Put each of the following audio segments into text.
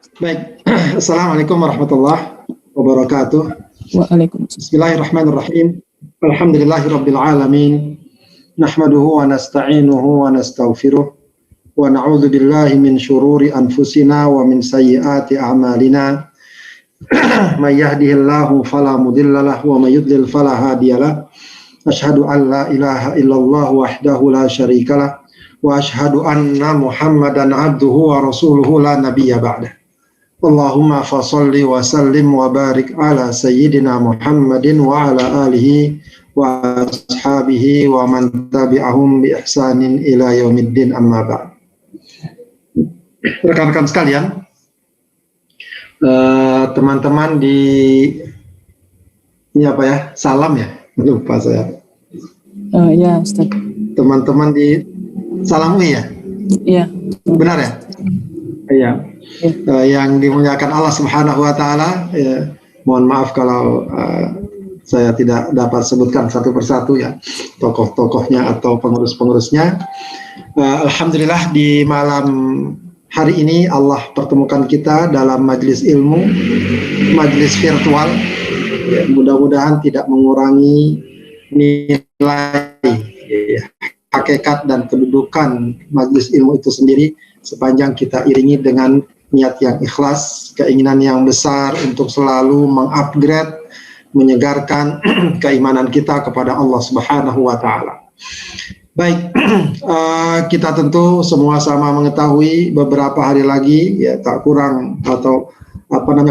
Baik, Assalamualaikum warahmatullahi wabarakatuh. Waalaikumsalam. Bismillahirrahmanirrahim. Alhamdulillahirabbil alamin. Nahmaduhu wa nasta'inuhu wa nastaghfiruh wa na'udzu billahi min syururi anfusina wa min sayyiati a'malina. May yahdihillahu fala mudhillalah wa may yudlil fala hadiyalah. Asyhadu an la ilaha illallah wahdahu la syarikalah wa asyhadu anna Muhammadan abduhu wa rasuluhu la nabiyya ba'dah. Allahumma fasalli wa sallim wa barik ala sayyidina Muhammadin wa ala alihi wa ashabihi wa man tabi'ahum bi ihsanin ila yaumiddin, amma ba'd. Rekan-rekan sekalian, teman-teman di ini apa ya? Salam ya? Lupa saya. Ya, Ustaz. Teman-teman di Salam UI ya? Iya. Benar ya? Iya. Yang dimuliakan Allah Subhanahu wa taala, ya, mohon maaf kalau saya tidak dapat sebutkan satu persatu ya tokoh-tokohnya atau pengurus-pengurusnya. Alhamdulillah di malam hari ini Allah pertemukan kita dalam majelis ilmu, majelis virtual. Ya, mudah-mudahan tidak mengurangi nilai ya, hakikat dan kedudukan majelis ilmu itu sendiri, sepanjang kita iringi dengan niat yang ikhlas, keinginan yang besar untuk selalu mengupgrade, menyegarkan keimanan kita kepada Allah Subhanahu wa taala. Baik, kita tentu semua sama mengetahui beberapa hari lagi ya, tak kurang atau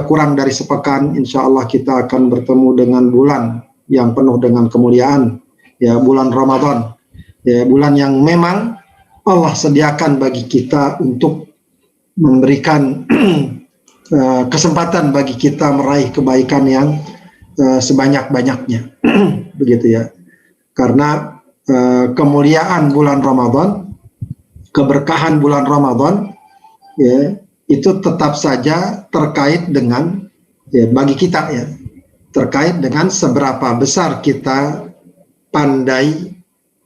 kurang dari sepekan, insya Allah kita akan bertemu dengan bulan yang penuh dengan kemuliaan, ya, bulan Ramadan, ya, bulan yang memang Allah sediakan bagi kita untuk memberikan kesempatan bagi kita meraih kebaikan yang sebanyak-banyaknya. Begitu ya. Karena kemuliaan bulan Ramadan, keberkahan bulan Ramadan, ya, itu tetap saja terkait dengan, ya, bagi kita ya, terkait dengan seberapa besar kita pandai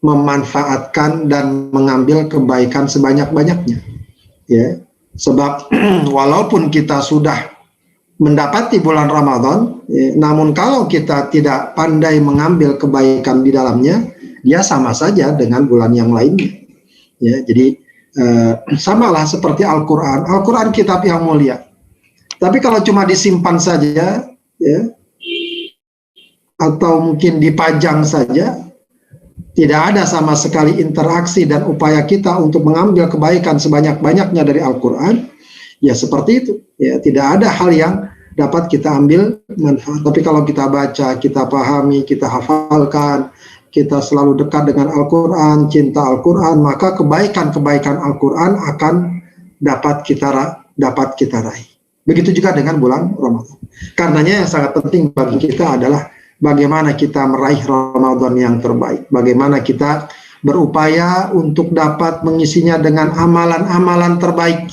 memanfaatkan dan mengambil kebaikan sebanyak-banyaknya. Ya. Sebab walaupun kita sudah mendapati bulan Ramadan, ya, namun kalau kita tidak pandai mengambil kebaikan di dalamnya, dia sama saja dengan bulan yang lainnya. Ya, jadi samalah seperti Al-Quran. Al-Quran kitab yang mulia. Tapi kalau cuma disimpan saja, ya, atau mungkin dipajang saja, tidak ada sama sekali interaksi dan upaya kita untuk mengambil kebaikan sebanyak-banyaknya dari Al-Quran, ya seperti itu. Ya, tidak ada hal yang dapat kita ambil manfaat. Tapi kalau kita baca, kita pahami, kita hafalkan, kita selalu dekat dengan Al-Quran, cinta Al-Quran, maka kebaikan-kebaikan Al-Quran akan dapat kita raih. Begitu juga dengan bulan Ramadan. Karenanya yang sangat penting bagi kita adalah bagaimana kita meraih Ramadan yang terbaik. Bagaimana kita berupaya untuk dapat mengisinya dengan amalan-amalan terbaik,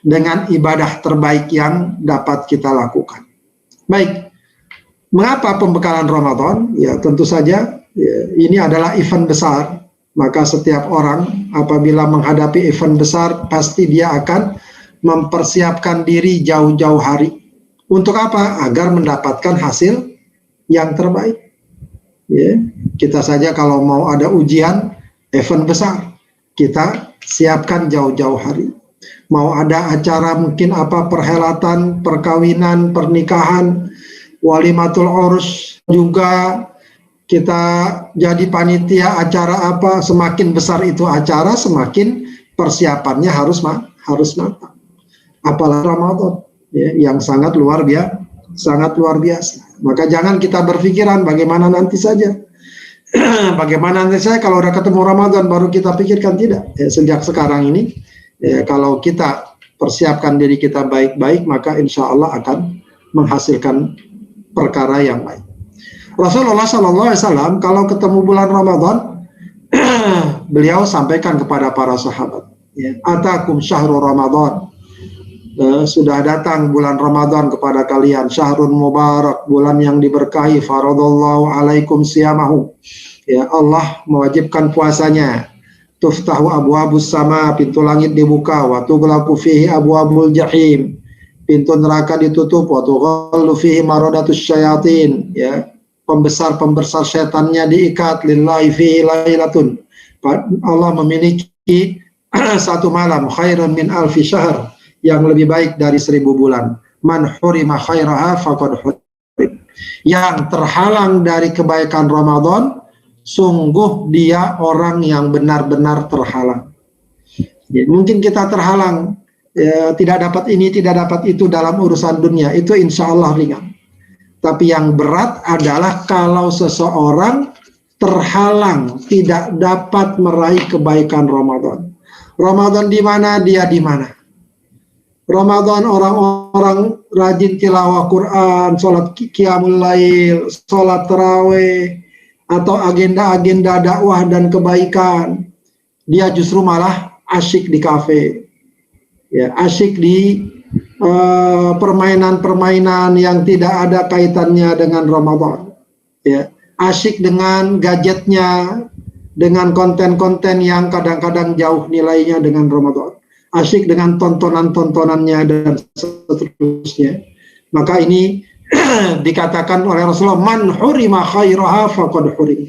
dengan ibadah terbaik yang dapat kita lakukan. Baik, mengapa pembekalan Ramadan? Ya tentu saja ya, ini adalah event besar. Maka setiap orang apabila menghadapi event besar, pasti dia akan mempersiapkan diri jauh-jauh hari. Untuk apa? Agar mendapatkan hasil yang terbaik. Ya, kita saja kalau mau ada ujian, event besar, kita siapkan jauh-jauh hari. Mau ada acara mungkin apa, perhelatan, perkawinan, pernikahan, walimatul urus, juga kita jadi panitia acara apa, semakin besar itu acara, semakin persiapannya harus matang. Apalagi Ramadan, ya, yang sangat luar biasa. Maka jangan kita berpikiran bagaimana nanti saja. Bagaimana nanti saya kalau udah ketemu Ramadan baru kita pikirkan, tidak. Ya, sejak sekarang ini, ya, kalau kita persiapkan diri kita baik-baik, maka insya Allah akan menghasilkan perkara yang baik. Rasulullah SAW kalau ketemu bulan Ramadan, beliau sampaikan kepada para sahabat, ya, atakum syahrul Ramadan. Sudah datang bulan Ramadan kepada kalian, syahrun mubarak, bulan yang diberkahi, faradallahu alaikum siyamahu, ya, Allah mewajibkan puasanya. Tuftahu abwabus sama, pintu langit dibuka, wa tughlaqu fihi abwabul jahim, pintu neraka ditutup, wa tughallu fihi maradatus syayatin, ya, pembesar setannya diikat, lillahi fihi lailatun, Allah memiliki satu malam khairun min alfi syahr, yang lebih baik dari 1000 bulan. Man hurima khairaha faqad hurim, yang terhalang dari kebaikan Ramadan, sungguh dia orang yang benar-benar terhalang. Ya, mungkin kita terhalang, ya, tidak dapat ini, tidak dapat itu dalam urusan dunia, itu insya Allah ringan. Tapi yang berat adalah kalau seseorang terhalang, tidak dapat meraih kebaikan Ramadan. Ramadan di mana, dia di mana. Ramadan orang-orang rajin tilawah Quran, sholat qiyamul lail, sholat tarawih, atau agenda-agenda dakwah dan kebaikan. Dia justru malah asyik di kafe, ya, asyik di permainan-permainan yang tidak ada kaitannya dengan Ramadan, ya, asyik dengan gadgetnya, dengan konten-konten yang kadang-kadang jauh nilainya dengan Ramadan, asyik dengan tontonan-tontonannya dan seterusnya. Maka ini dikatakan oleh Rasulullah, man hurima khairaha faqad hurim.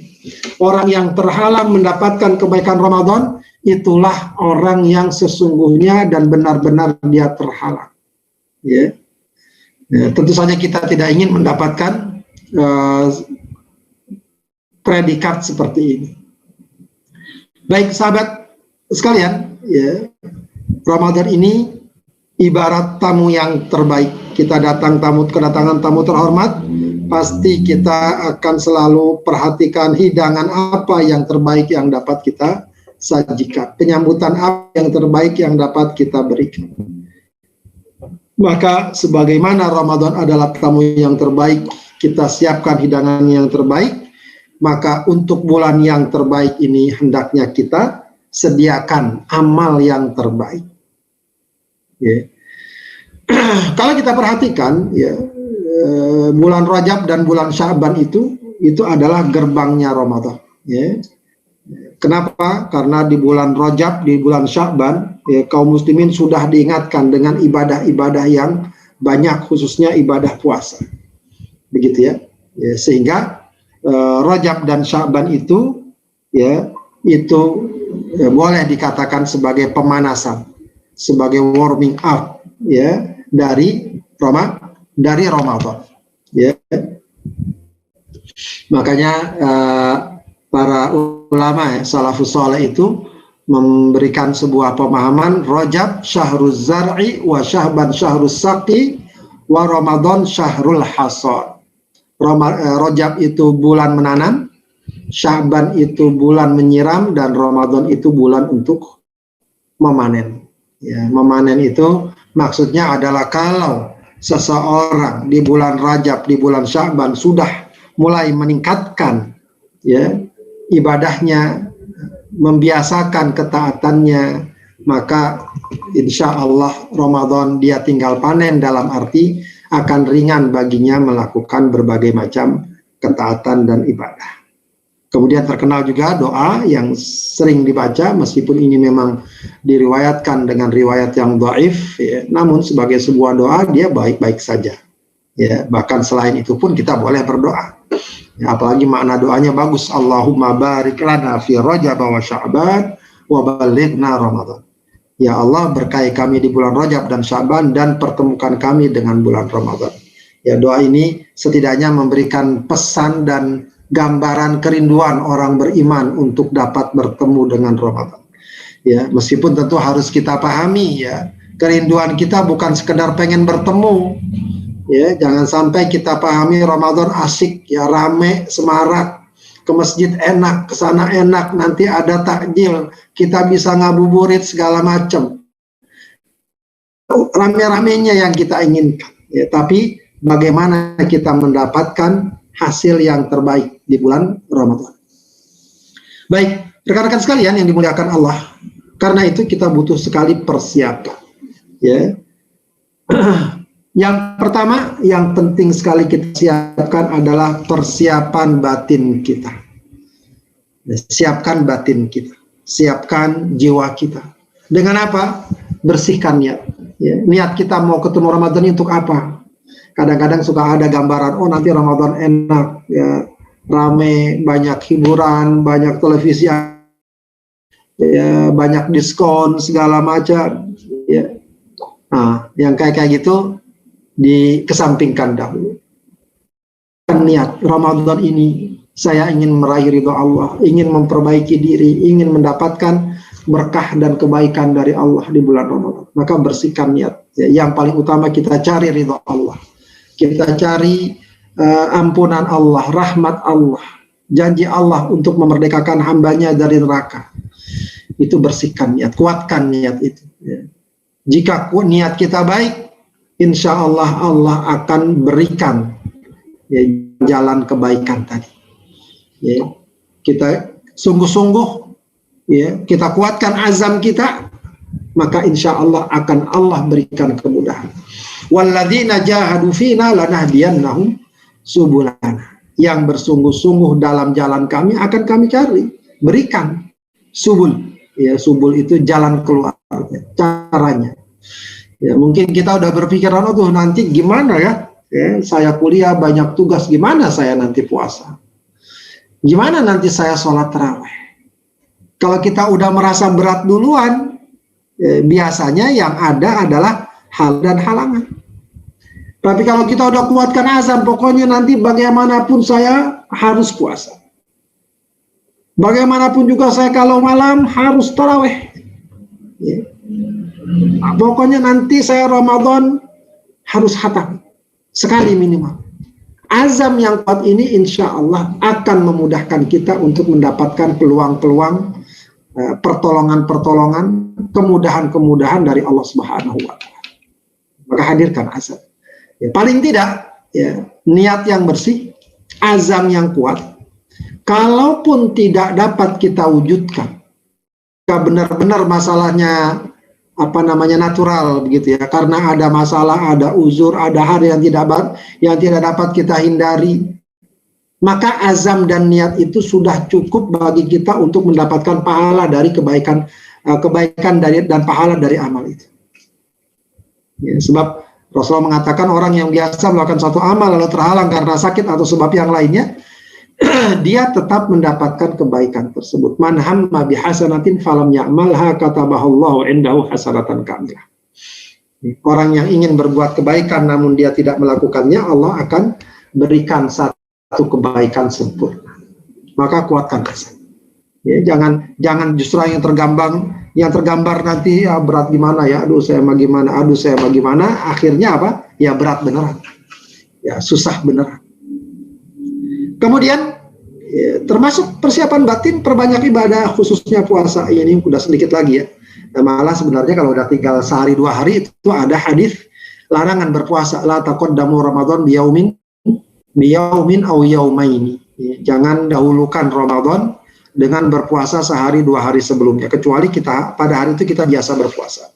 Orang yang terhalang mendapatkan kebaikan Ramadan, itulah orang yang sesungguhnya dan benar-benar dia terhalang. Ya. Ya, tentu saja kita tidak ingin mendapatkan predikat seperti ini. Baik sahabat sekalian, ya, Ramadan ini ibarat tamu yang terbaik. Kita kedatangan tamu terhormat, pasti kita akan selalu perhatikan hidangan apa yang terbaik yang dapat kita sajikan, penyambutan apa yang terbaik yang dapat kita berikan. Maka sebagaimana Ramadan adalah tamu yang terbaik, kita siapkan hidangan yang terbaik, maka untuk bulan yang terbaik ini hendaknya kita sediakan amal yang terbaik. Ya. Kalau kita perhatikan, ya, bulan Rajab dan bulan Sya'ban itu adalah gerbangnya Ramadan. Ya. Kenapa? Karena di bulan Rajab, di bulan Sya'ban, ya, kaum muslimin sudah diingatkan dengan ibadah-ibadah yang banyak, khususnya ibadah puasa. Begitu ya. Ya, sehingga Rajab dan Sya'ban itu, ya, boleh dikatakan sebagai pemanasan, sebagai warming up, ya, dari Ramadan, ya. Makanya para ulama, ya, salafus saleh itu memberikan sebuah pemahaman, Rajab syahruz zar'i wa Sya'ban syahrus saqi wa Ramadan syahrul hasad. Rajab itu bulan menanam, Sya'ban itu bulan menyiram, dan Ramadan itu bulan untuk memanen. Ya, memanen itu maksudnya adalah kalau seseorang di bulan Rajab, di bulan Sya'ban sudah mulai meningkatkan, ya, ibadahnya, membiasakan ketaatannya, maka insya Allah Ramadan dia tinggal panen, dalam arti akan ringan baginya melakukan berbagai macam ketaatan dan ibadah. Kemudian terkenal juga doa yang sering dibaca, meskipun ini memang diriwayatkan dengan riwayat yang dhaif, ya, namun sebagai sebuah doa dia baik-baik saja. Ya, bahkan selain itu pun kita boleh berdoa. Ya, apalagi makna doanya bagus. Allahumma barik lana fi Rajab wa Sya'ban wa balighna Ramadan. Ya Allah, berkahi kami di bulan Rajab dan Sya'ban, dan pertemukan kami dengan bulan Ramadan. Ya, doa ini setidaknya memberikan pesan dan gambaran kerinduan orang beriman untuk dapat bertemu dengan Ramadan. Ya, meskipun tentu harus kita pahami, ya, kerinduan kita bukan sekedar pengen bertemu. Ya, jangan sampai kita pahami Ramadan asik, ya, rame, semarak, ke masjid enak, ke sana enak, nanti ada takjil, kita bisa ngabuburit segala macam. Rame-ramenya yang kita inginkan. Ya, tapi bagaimana kita mendapatkan hasil yang terbaik di bulan Ramadan. Baik, rekan-rekan sekalian yang dimuliakan Allah, karena itu kita butuh sekali persiapan. Ya. Yang pertama, yang penting sekali kita siapkan adalah persiapan batin kita. Siapkan batin kita, siapkan jiwa kita. Dengan apa? Bersihkan niat. Ya, niat kita mau ketemu Ramadan untuk apa? Kadang-kadang suka ada gambaran, oh nanti Ramadan enak, ya rame, banyak hiburan, banyak televisi, ya banyak diskon segala macam. Ya. Nah, yang kayak gitu dikesampingkan dahulu. Niat Ramadan ini saya ingin meraih ridho Allah, ingin memperbaiki diri, ingin mendapatkan berkah dan kebaikan dari Allah di bulan Ramadan. Maka bersihkan niat. Ya, yang paling utama kita cari ridho Allah. Kita cari ampunan Allah, rahmat Allah, janji Allah untuk memerdekakan hambanya dari neraka. Itu bersihkan niat, kuatkan niat itu. Ya. Jika niat kita baik, insya Allah Allah akan berikan ya, jalan kebaikan tadi. Ya. Kita sungguh-sungguh ya, kita kuatkan azam kita, maka insya Allah akan Allah berikan kemudahan. Walladzina jahadu fina lanahdiyannahum subulana. Yang bersungguh-sungguh dalam jalan kami akan kami cari, berikan subul. Ya, subul itu jalan keluar, caranya. Ya, mungkin kita udah berpikiran, oh nanti gimana ya? Ya, saya kuliah banyak tugas, gimana saya nanti puasa? Gimana nanti saya sholat tarawih? Kalau kita udah merasa berat duluan, biasanya yang ada adalah hal dan halangan. Tapi kalau kita udah kuatkan azam, pokoknya nanti bagaimanapun saya harus puasa. Bagaimanapun juga saya kalau malam harus tarawih. Ya. Nah, pokoknya nanti saya Ramadan harus khatam sekali minimal. Azam yang kuat ini insya Allah akan memudahkan kita untuk mendapatkan peluang-peluang, pertolongan-pertolongan, kemudahan-kemudahan dari Allah Subhanahu wa Ta'ala. Maka hadirkan azam. Ya, paling tidak ya, niat yang bersih, azam yang kuat. Kalaupun tidak dapat kita wujudkan, jika benar-benar masalahnya natural begitu ya, karena ada masalah, ada uzur, ada hal yang tidak dapat kita hindari, maka azam dan niat itu sudah cukup bagi kita untuk mendapatkan pahala dari kebaikan dari dan pahala dari amal itu. Ya, sebab Rasulullah mengatakan orang yang biasa melakukan suatu amal lalu terhalang karena sakit atau sebab yang lainnya, dia tetap mendapatkan kebaikan tersebut. Man hamma bihasanatin falam ya'malha katabahallahu indahu hasanatan kamilah. Orang yang ingin berbuat kebaikan namun dia tidak melakukannya, Allah akan berikan satu kebaikan sempurna. Maka kuatkan azam. Ya, jangan justru yang tergambar nanti ya berat gimana ya, aduh saya bagaimana, akhirnya apa? Ya berat beneran. Ya susah beneran. Kemudian ya, termasuk persiapan batin, perbanyak ibadah khususnya puasa. Ini udah sedikit lagi ya. Nah, malah sebenarnya kalau udah tinggal sehari 2 hari itu ada hadis larangan berpuasa. La taqaddamu Ramadan biyaumin aw yaumaini. Ya, jangan dahulukan Ramadan dengan berpuasa sehari 2 hari sebelumnya, kecuali kita pada hari itu kita biasa berpuasa.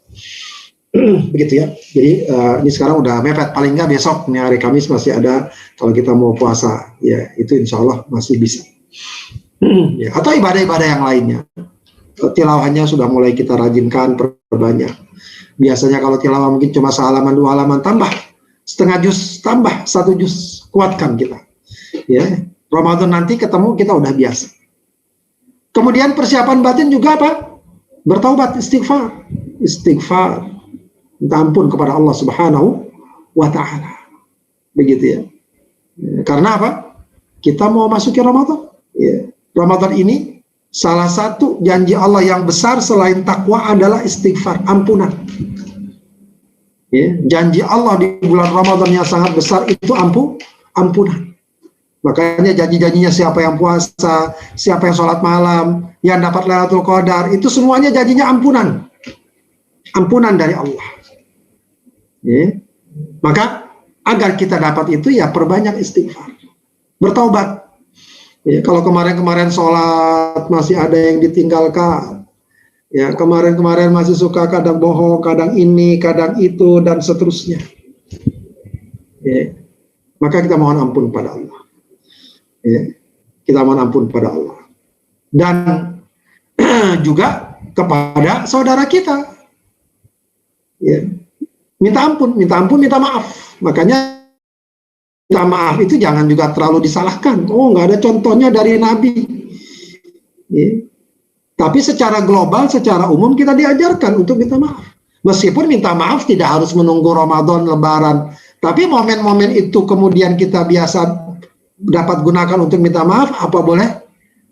Begitu ya. Jadi ini sekarang udah mepet, paling nggak besok nih hari Kamis masih ada kalau kita mau puasa ya, itu insya Allah masih bisa. Ya, atau ibadah-ibadah yang lainnya, tilawahnya sudah mulai kita rajinkan, perbanyak. Biasanya kalau tilawah mungkin cuma sehalaman 2 halaman, tambah setengah juz, tambah 1 juz, kuatkan kita ya. Ramadan nanti ketemu kita udah biasa. Kemudian persiapan batin juga apa? Bertaubat, istighfar, minta ampun kepada Allah Subhanahu wa Ta'ala. Begitu ya. Karena apa? Kita mau masuki Ramadan. Ya. Ramadan ini salah satu janji Allah yang besar selain takwa adalah istighfar, ampunan. Ya. Janji Allah di bulan Ramadan yang sangat besar itu ampunan. Makanya janji-janjinya siapa yang puasa, siapa yang sholat malam, yang dapat Lailatul Qadar, itu semuanya janjinya ampunan. Ampunan dari Allah. Ya. Maka agar kita dapat itu ya perbanyak istighfar. Bertaubat. Ya, kalau kemarin-kemarin sholat masih ada yang ditinggalkan. Ya, kemarin-kemarin masih suka kadang bohong, kadang ini, kadang itu, dan seterusnya. Ya. Maka kita mohon ampun pada Allah. Ya, kita mohon ampun pada Allah dan juga kepada saudara kita. Ya, minta ampun, minta maaf. Makanya minta maaf itu jangan juga terlalu disalahkan. Oh, nggak ada contohnya dari Nabi. Ya. Tapi secara global, secara umum kita diajarkan untuk minta maaf. Meskipun minta maaf tidak harus menunggu Ramadan, Lebaran. Tapi momen-momen itu kemudian kita biasa dapat gunakan untuk minta maaf, apa boleh?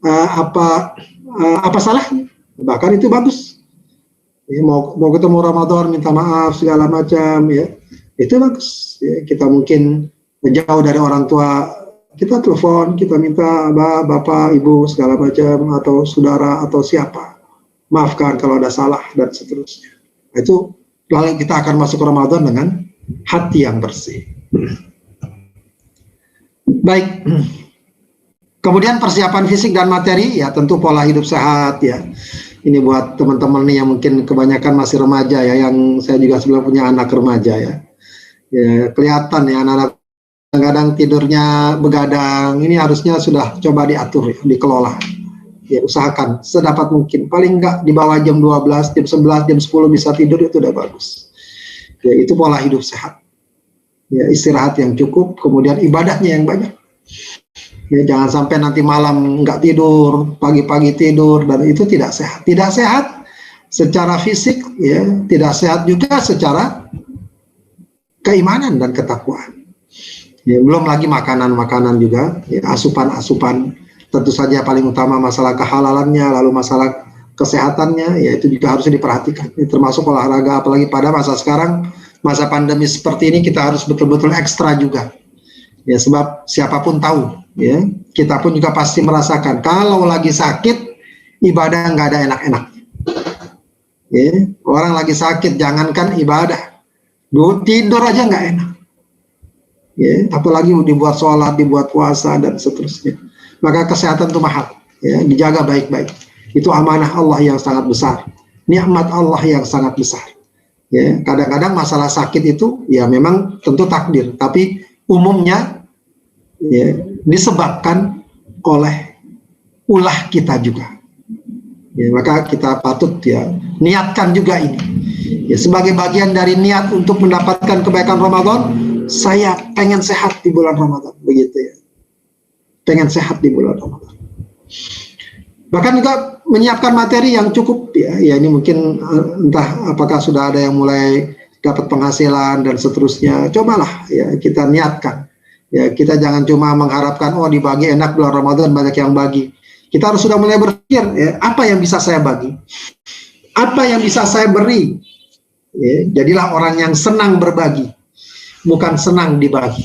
Apa salahnya? Bahkan itu bagus. Ya, mau ketemu Ramadan minta maaf segala macam, ya itu bagus. Ya, kita mungkin jauh dari orang tua, kita telepon, kita minta bapak, ibu segala macam, atau saudara atau siapa, maafkan kalau ada salah dan seterusnya. Itu lalu kita akan masuk Ramadan dengan hati yang bersih. Baik. Kemudian persiapan fisik dan materi, ya tentu pola hidup sehat, ya. Ini buat teman-teman nih yang mungkin kebanyakan masih remaja, ya, yang saya juga sebelum punya anak remaja, ya. Ya kelihatan ya anak-anak kadang tidurnya begadang. Ini harusnya sudah coba diatur, ya, dikelola. Ya usahakan sedapat mungkin. Paling enggak di bawah jam 12, jam 11, jam 10 bisa tidur, itu udah bagus. Ya itu pola hidup sehat. Ya istirahat yang cukup, kemudian ibadahnya yang banyak. Ya, jangan sampai nanti malam nggak tidur, pagi-pagi tidur, dan itu tidak sehat. Tidak sehat secara fisik, ya, tidak sehat juga secara keimanan dan ketakwaan. Ya, belum lagi makanan-makanan juga, ya, asupan-asupan. Tentu saja paling utama masalah kehalalannya, lalu masalah kesehatannya, ya itu juga harus diperhatikan. Ini termasuk olahraga, apalagi pada masa sekarang, masa pandemi seperti ini kita harus betul-betul ekstra juga. Ya sebab siapapun tahu, ya kita pun juga pasti merasakan kalau lagi sakit ibadah nggak ada enak-enak. Ya, orang lagi sakit jangankan ibadah, tidur aja nggak enak. Ya, apalagi dibuat sholat, dibuat puasa dan seterusnya. Maka kesehatan itu mahal, ya dijaga baik-baik. Itu amanah Allah yang sangat besar, nikmat Allah yang sangat besar. Ya, kadang-kadang masalah sakit itu ya memang tentu takdir, tapi umumnya ya, disebabkan oleh ulah kita juga. Ya, maka kita patut ya niatkan juga ini. Ya, sebagai bagian dari niat untuk mendapatkan kebaikan Ramadan, saya pengen sehat di bulan Ramadan, begitu ya. Pengen sehat di bulan Ramadan. Bahkan juga menyiapkan materi yang cukup ya. Ya ini mungkin entah apakah sudah ada yang mulai dapat penghasilan dan seterusnya. Cobalah ya kita niatkan. Ya, kita jangan cuma mengharapkan oh dibagi enak bulan Ramadan banyak yang bagi. Kita harus sudah mulai berpikir ya, apa yang bisa saya bagi? Apa yang bisa saya beri? Ya, jadilah orang yang senang berbagi, bukan senang dibagi.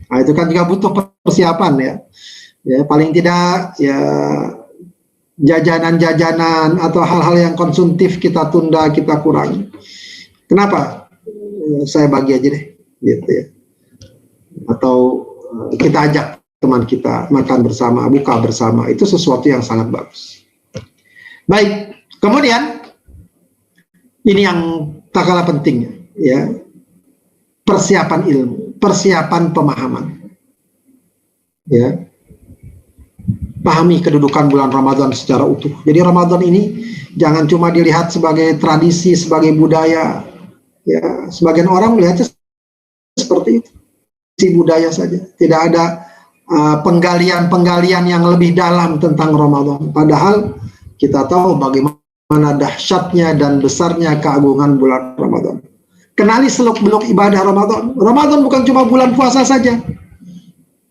Nah, itu kan juga butuh persiapan ya. Ya, paling tidak ya jajanan-jajanan atau hal-hal yang konsumtif kita tunda, kita kurangi. Kenapa? Saya bagi aja deh, gitu ya. Atau kita ajak teman kita makan bersama, buka bersama, itu sesuatu yang sangat bagus. Baik, kemudian ini yang tak kalah pentingnya, ya persiapan ilmu, persiapan pemahaman, ya pahami kedudukan bulan Ramadan secara utuh. Jadi Ramadan ini jangan cuma dilihat sebagai tradisi, sebagai budaya, ya sebagian orang melihatnya seperti itu. Si budaya saja, tidak ada penggalian-penggalian yang lebih dalam tentang Ramadan. Padahal kita tahu bagaimana dahsyatnya dan besarnya keagungan bulan Ramadan. Kenali seluk-beluk ibadah Ramadan. Ramadan bukan cuma bulan puasa saja,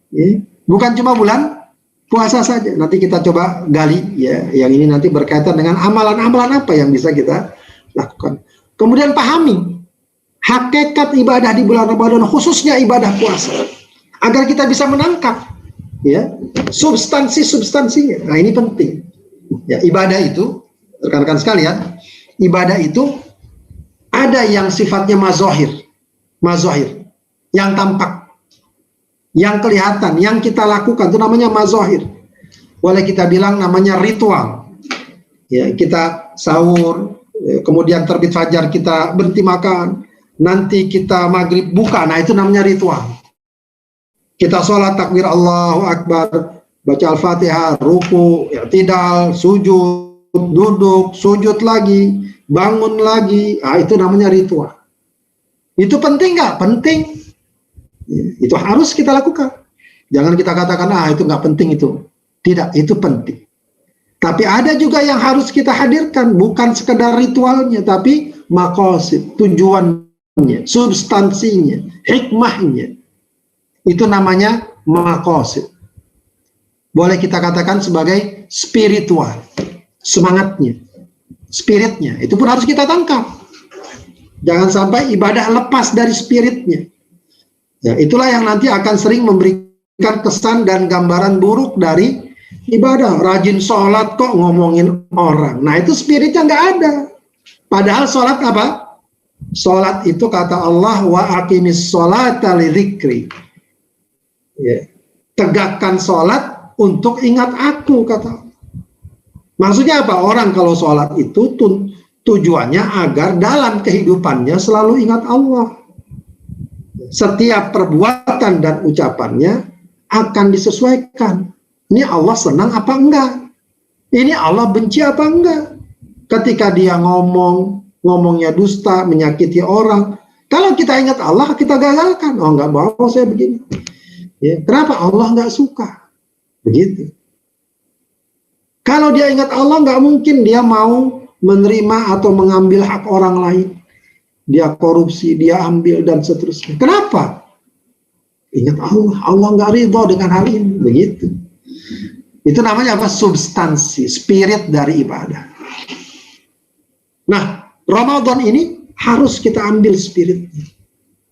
ya, bukan cuma bulan puasa saja. Nanti kita coba gali, ya, yang ini nanti berkaitan dengan amalan-amalan apa yang bisa kita lakukan. Kemudian pahami hakikat ibadah di bulan Ramadan, khususnya ibadah puasa, agar kita bisa menangkap ya substansinya. Nah ini penting. Ya, ibadah itu, rekan-rekan sekalian, ibadah itu ada yang sifatnya mazohir, yang tampak, yang kelihatan, yang kita lakukan itu namanya mazohir. Boleh kita bilang namanya ritual. Ya, kita sahur, kemudian terbit fajar kita berhenti makan. Nanti kita maghrib buka, nah itu namanya ritual. Kita sholat takbir Allahu Akbar, baca Al-Fatihah, ruku, i'tidal, sujud, duduk, sujud lagi, bangun lagi, nah itu namanya ritual. Itu penting nggak? Penting. Ya, itu harus kita lakukan. Jangan kita katakan, itu nggak penting itu. Tidak, itu penting. Tapi ada juga yang harus kita hadirkan, bukan sekedar ritualnya, tapi maqasid, tujuannya, substansinya, hikmahnya. Itu namanya maqasid. Boleh kita katakan sebagai spiritual, semangatnya, spiritnya. Itu pun harus kita tangkap. Jangan sampai ibadah lepas dari spiritnya. Ya, itulah yang nanti akan sering memberikan kesan dan gambaran buruk dari ibadah. Rajin sholat kok ngomongin orang. Nah, itu spiritnya nggak ada. Padahal sholat apa? Sholat itu kata Allah, wa aqimis sholata li dzikri. Ya. Tegakkan sholat untuk ingat aku, kata. Maksudnya apa? Orang kalau sholat itu tujuannya agar dalam kehidupannya selalu ingat Allah. Setiap perbuatan dan ucapannya akan disesuaikan. Ini Allah senang apa enggak? Ini Allah benci apa enggak? Ketika dia ngomongnya dusta, menyakiti orang. Kalau kita ingat Allah, kita gagalkan. Oh, enggak mau saya begini. Ya, kenapa? Allah enggak suka. Begitu. Kalau dia ingat Allah, nggak mungkin dia mau menerima atau mengambil hak orang lain. Dia korupsi, dia ambil, dan seterusnya. Kenapa? Ingat Allah. Allah nggak ridho dengan hal ini. Begitu. Itu namanya apa? Substansi, spirit dari ibadah. Nah, Ramadan ini harus kita ambil spiritnya.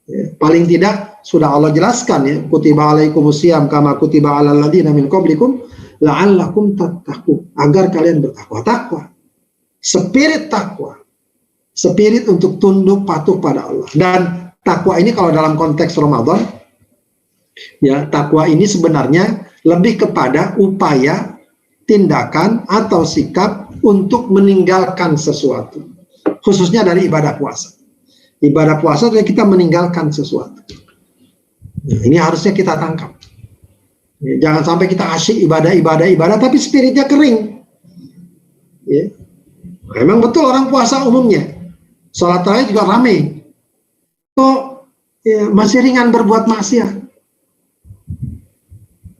Ya, paling tidak sudah Allah jelaskan ya, kutiba alaikumusiyam kama kutiba alal ladzina min qablikum la'allakum tattaqun, agar kalian bertakwa. Takwa, spirit takwa, spirit untuk tunduk patuh pada Allah. Dan takwa ini kalau dalam konteks Ramadan, ya, takwa ini sebenarnya lebih kepada upaya, tindakan atau sikap untuk meninggalkan sesuatu, khususnya dari ibadah puasa. Ibadah puasa adalah kita meninggalkan sesuatu. Nah, ini harusnya kita tangkap. Ya, jangan sampai kita asyik ibadah, tapi spiritnya kering. Ya. Memang betul orang puasa umumnya, sholat tarawih juga ramai. Kok ya, masih ringan berbuat maksiat,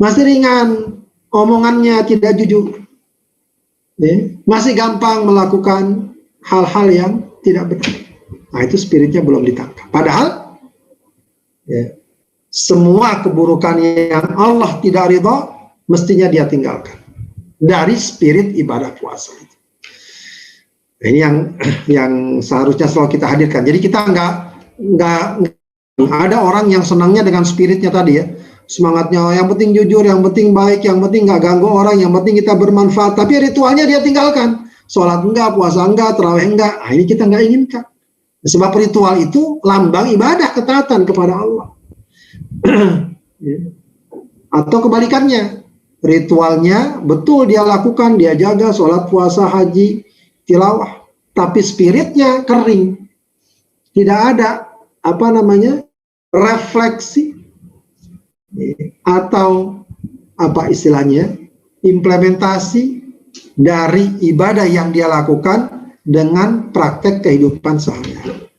masih ringan omongannya tidak jujur, ya. Masih gampang melakukan hal-hal yang tidak benar. Nah, itu spiritnya belum ditangkap. Padahal ya, semua keburukan yang Allah tidak ridho mestinya dia tinggalkan dari spirit ibadah puasa itu. Nah, ini yang seharusnya selalu kita hadirkan. Jadi kita nggak ada orang yang senangnya dengan spiritnya tadi ya, semangatnya yang penting jujur, yang penting baik, yang penting nggak ganggu orang, yang penting kita bermanfaat. Tapi ritualnya dia tinggalkan, sholat enggak, puasa enggak, tarawih enggak. Nah, ini kita nggak inginkan. Sebab ritual itu lambang ibadah ketaatan kepada Allah. Atau kebalikannya, ritualnya betul dia lakukan, dia jaga sholat, puasa, haji, tilawah, tapi spiritnya kering. Tidak ada refleksi atau istilahnya implementasi dari ibadah yang dia lakukan dengan praktek kehidupan sehari-hari.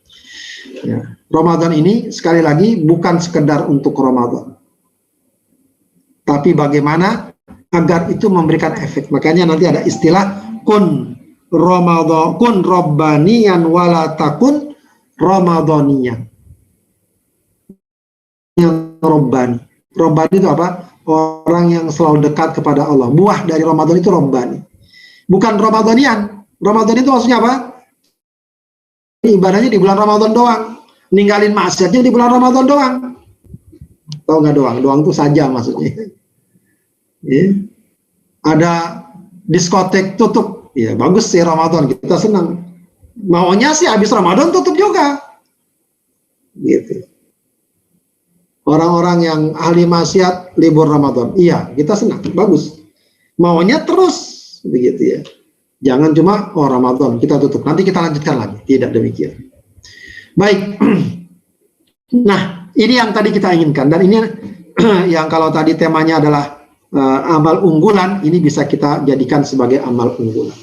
Ya, Ramadan ini sekali lagi bukan sekedar untuk Ramadan, tapi bagaimana agar itu memberikan efek. Makanya nanti ada istilah kun Ramadan, kun Rabbaniyan wala takun Ramadaniyan. Yang Rabbani. Rabbani itu apa? Orang yang selalu dekat kepada Allah. Buah dari Ramadan itu Rabbani. Bukan Ramadanian. Ramadan itu maksudnya apa? Ibadahnya di bulan Ramadan doang. Ninggalin maksiatnya di bulan Ramadan doang. Tahu nggak doang? Doang itu saja maksudnya. Ya. Ada diskotek tutup. Ya bagus sih Ramadan, kita senang. Maunya sih habis Ramadan tutup juga. Gitu. Orang-orang yang ahli maksiat libur Ramadan. Iya, kita senang. Bagus. Maunya terus begitu ya. Jangan cuma Ramadan kita tutup, nanti kita lanjutkan lagi. Tidak demikian. Baik. Nah, ini yang tadi kita inginkan, dan ini yang kalau tadi temanya adalah amal unggulan, ini bisa kita jadikan sebagai amal unggulan.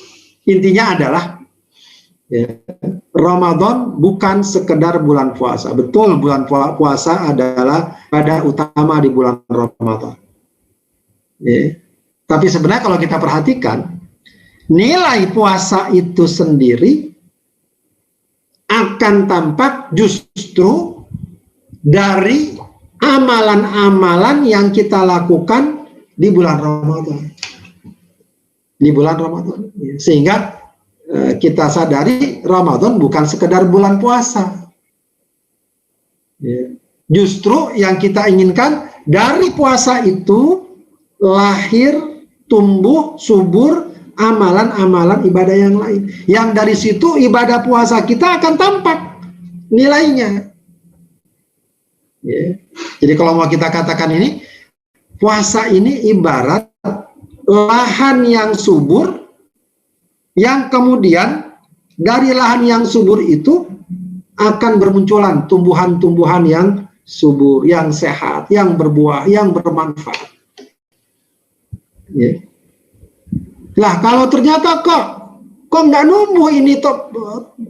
Intinya adalah ya, Ramadan bukan sekedar bulan puasa. Betul, bulan puasa adalah ibadah utama di bulan Ramadan. Ya. Tapi sebenarnya kalau kita perhatikan, nilai puasa itu sendiri akan tampak justru dari amalan-amalan yang kita lakukan di bulan Ramadan. Di bulan Ramadan. Sehingga kita sadari Ramadan bukan sekedar bulan puasa. Justru yang kita inginkan dari puasa itu lahir, tumbuh, subur amalan-amalan ibadah yang lain. Yang dari situ ibadah puasa kita akan tampak nilainya. Jadi kalau mau kita katakan ini, puasa ini ibarat lahan yang subur, yang kemudian dari lahan yang subur itu akan bermunculan tumbuhan-tumbuhan yang subur, yang sehat, yang berbuah, yang bermanfaat. Lah kalau ternyata kok nggak numbuh ini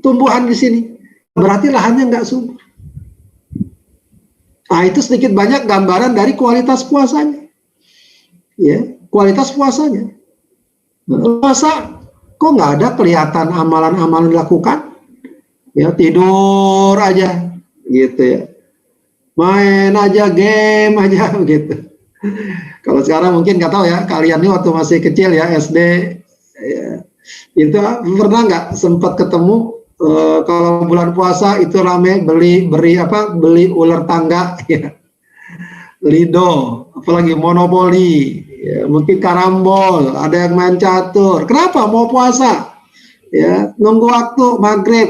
tumbuhan di sini, berarti lahannya nggak subur. Nah itu sedikit banyak gambaran dari kualitas puasanya. Kualitas puasanya. Puasa kok nggak ada kelihatan amalan-amalan dilakukan? Tidur aja, gitu ya. Main aja, game aja, gitu. Kalau sekarang mungkin nggak tahu ya, kalian ini waktu masih kecil ya, SD, itu pernah nggak sempat ketemu kalau bulan puasa itu rame beli ular tangga, Lido, apalagi monopoli. Mungkin karambol, ada yang main catur. Kenapa? Mau puasa, nunggu waktu maghrib,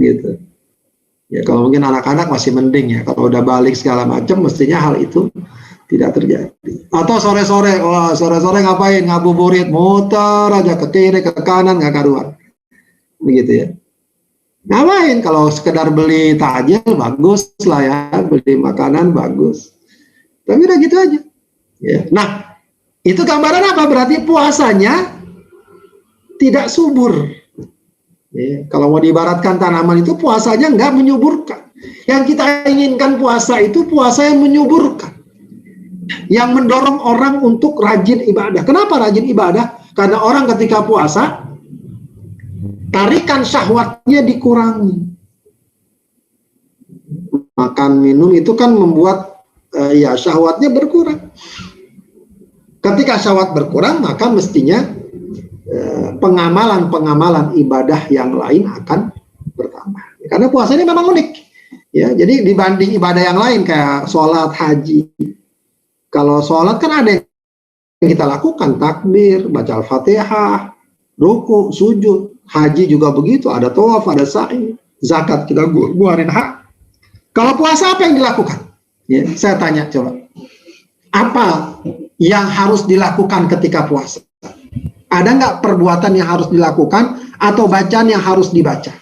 gitu. Kalau mungkin anak-anak masih mending ya. Kalau udah balik segala macam, mestinya hal itu tidak terjadi. Atau sore-sore ngapain? Ngabuburit, muter aja ke kiri ke kanan, nggak karuan, begitu ya. Ngapain? Kalau sekedar beli takjil bagus lah ya, beli makanan bagus. Tapi udah gitu aja. Nah, itu gambaran apa? Berarti puasanya tidak subur. Kalau mau diibaratkan tanaman itu puasanya nggak menyuburkan. Yang kita inginkan puasa itu puasa yang menyuburkan, yang mendorong orang untuk rajin ibadah. Kenapa rajin ibadah? Karena orang ketika puasa tarikan syahwatnya dikurangi. Makan minum itu kan membuat syahwatnya berkurang. Ketika syahwat berkurang, maka mestinya pengamalan-pengamalan ibadah yang lain akan bertambah. Karena puasa ini memang unik. Jadi dibanding ibadah yang lain kayak sholat, haji. Kalau sholat kan ada yang kita lakukan, takbir, baca Al-Fatihah, ruku, sujud. Haji juga begitu, ada tawaf, ada sa'i, zakat kita keluarin hak. Kalau puasa apa yang dilakukan? Saya tanya coba. Apa yang harus dilakukan ketika puasa? Ada nggak perbuatan yang harus dilakukan atau bacaan yang harus dibaca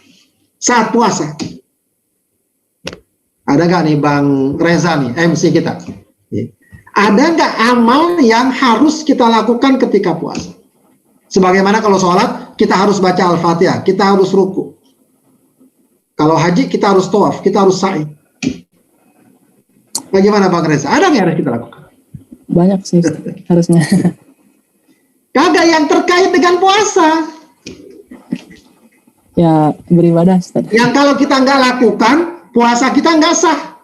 saat puasa? Ada nggak nih Bang Reza nih, MC kita? Ada nggak amal yang harus kita lakukan ketika puasa? Sebagaimana kalau sholat, kita harus baca Al-Fatihah, kita harus ruku. Kalau haji, kita harus tawaf, kita harus sa'i. Bagaimana Bang Reza? Ada nggak yang harus kita lakukan? Banyak sih harusnya. Kagak yang terkait dengan puasa. Ya beribadah, Ustaz. Yang kalau kita nggak lakukan, puasa kita nggak sah.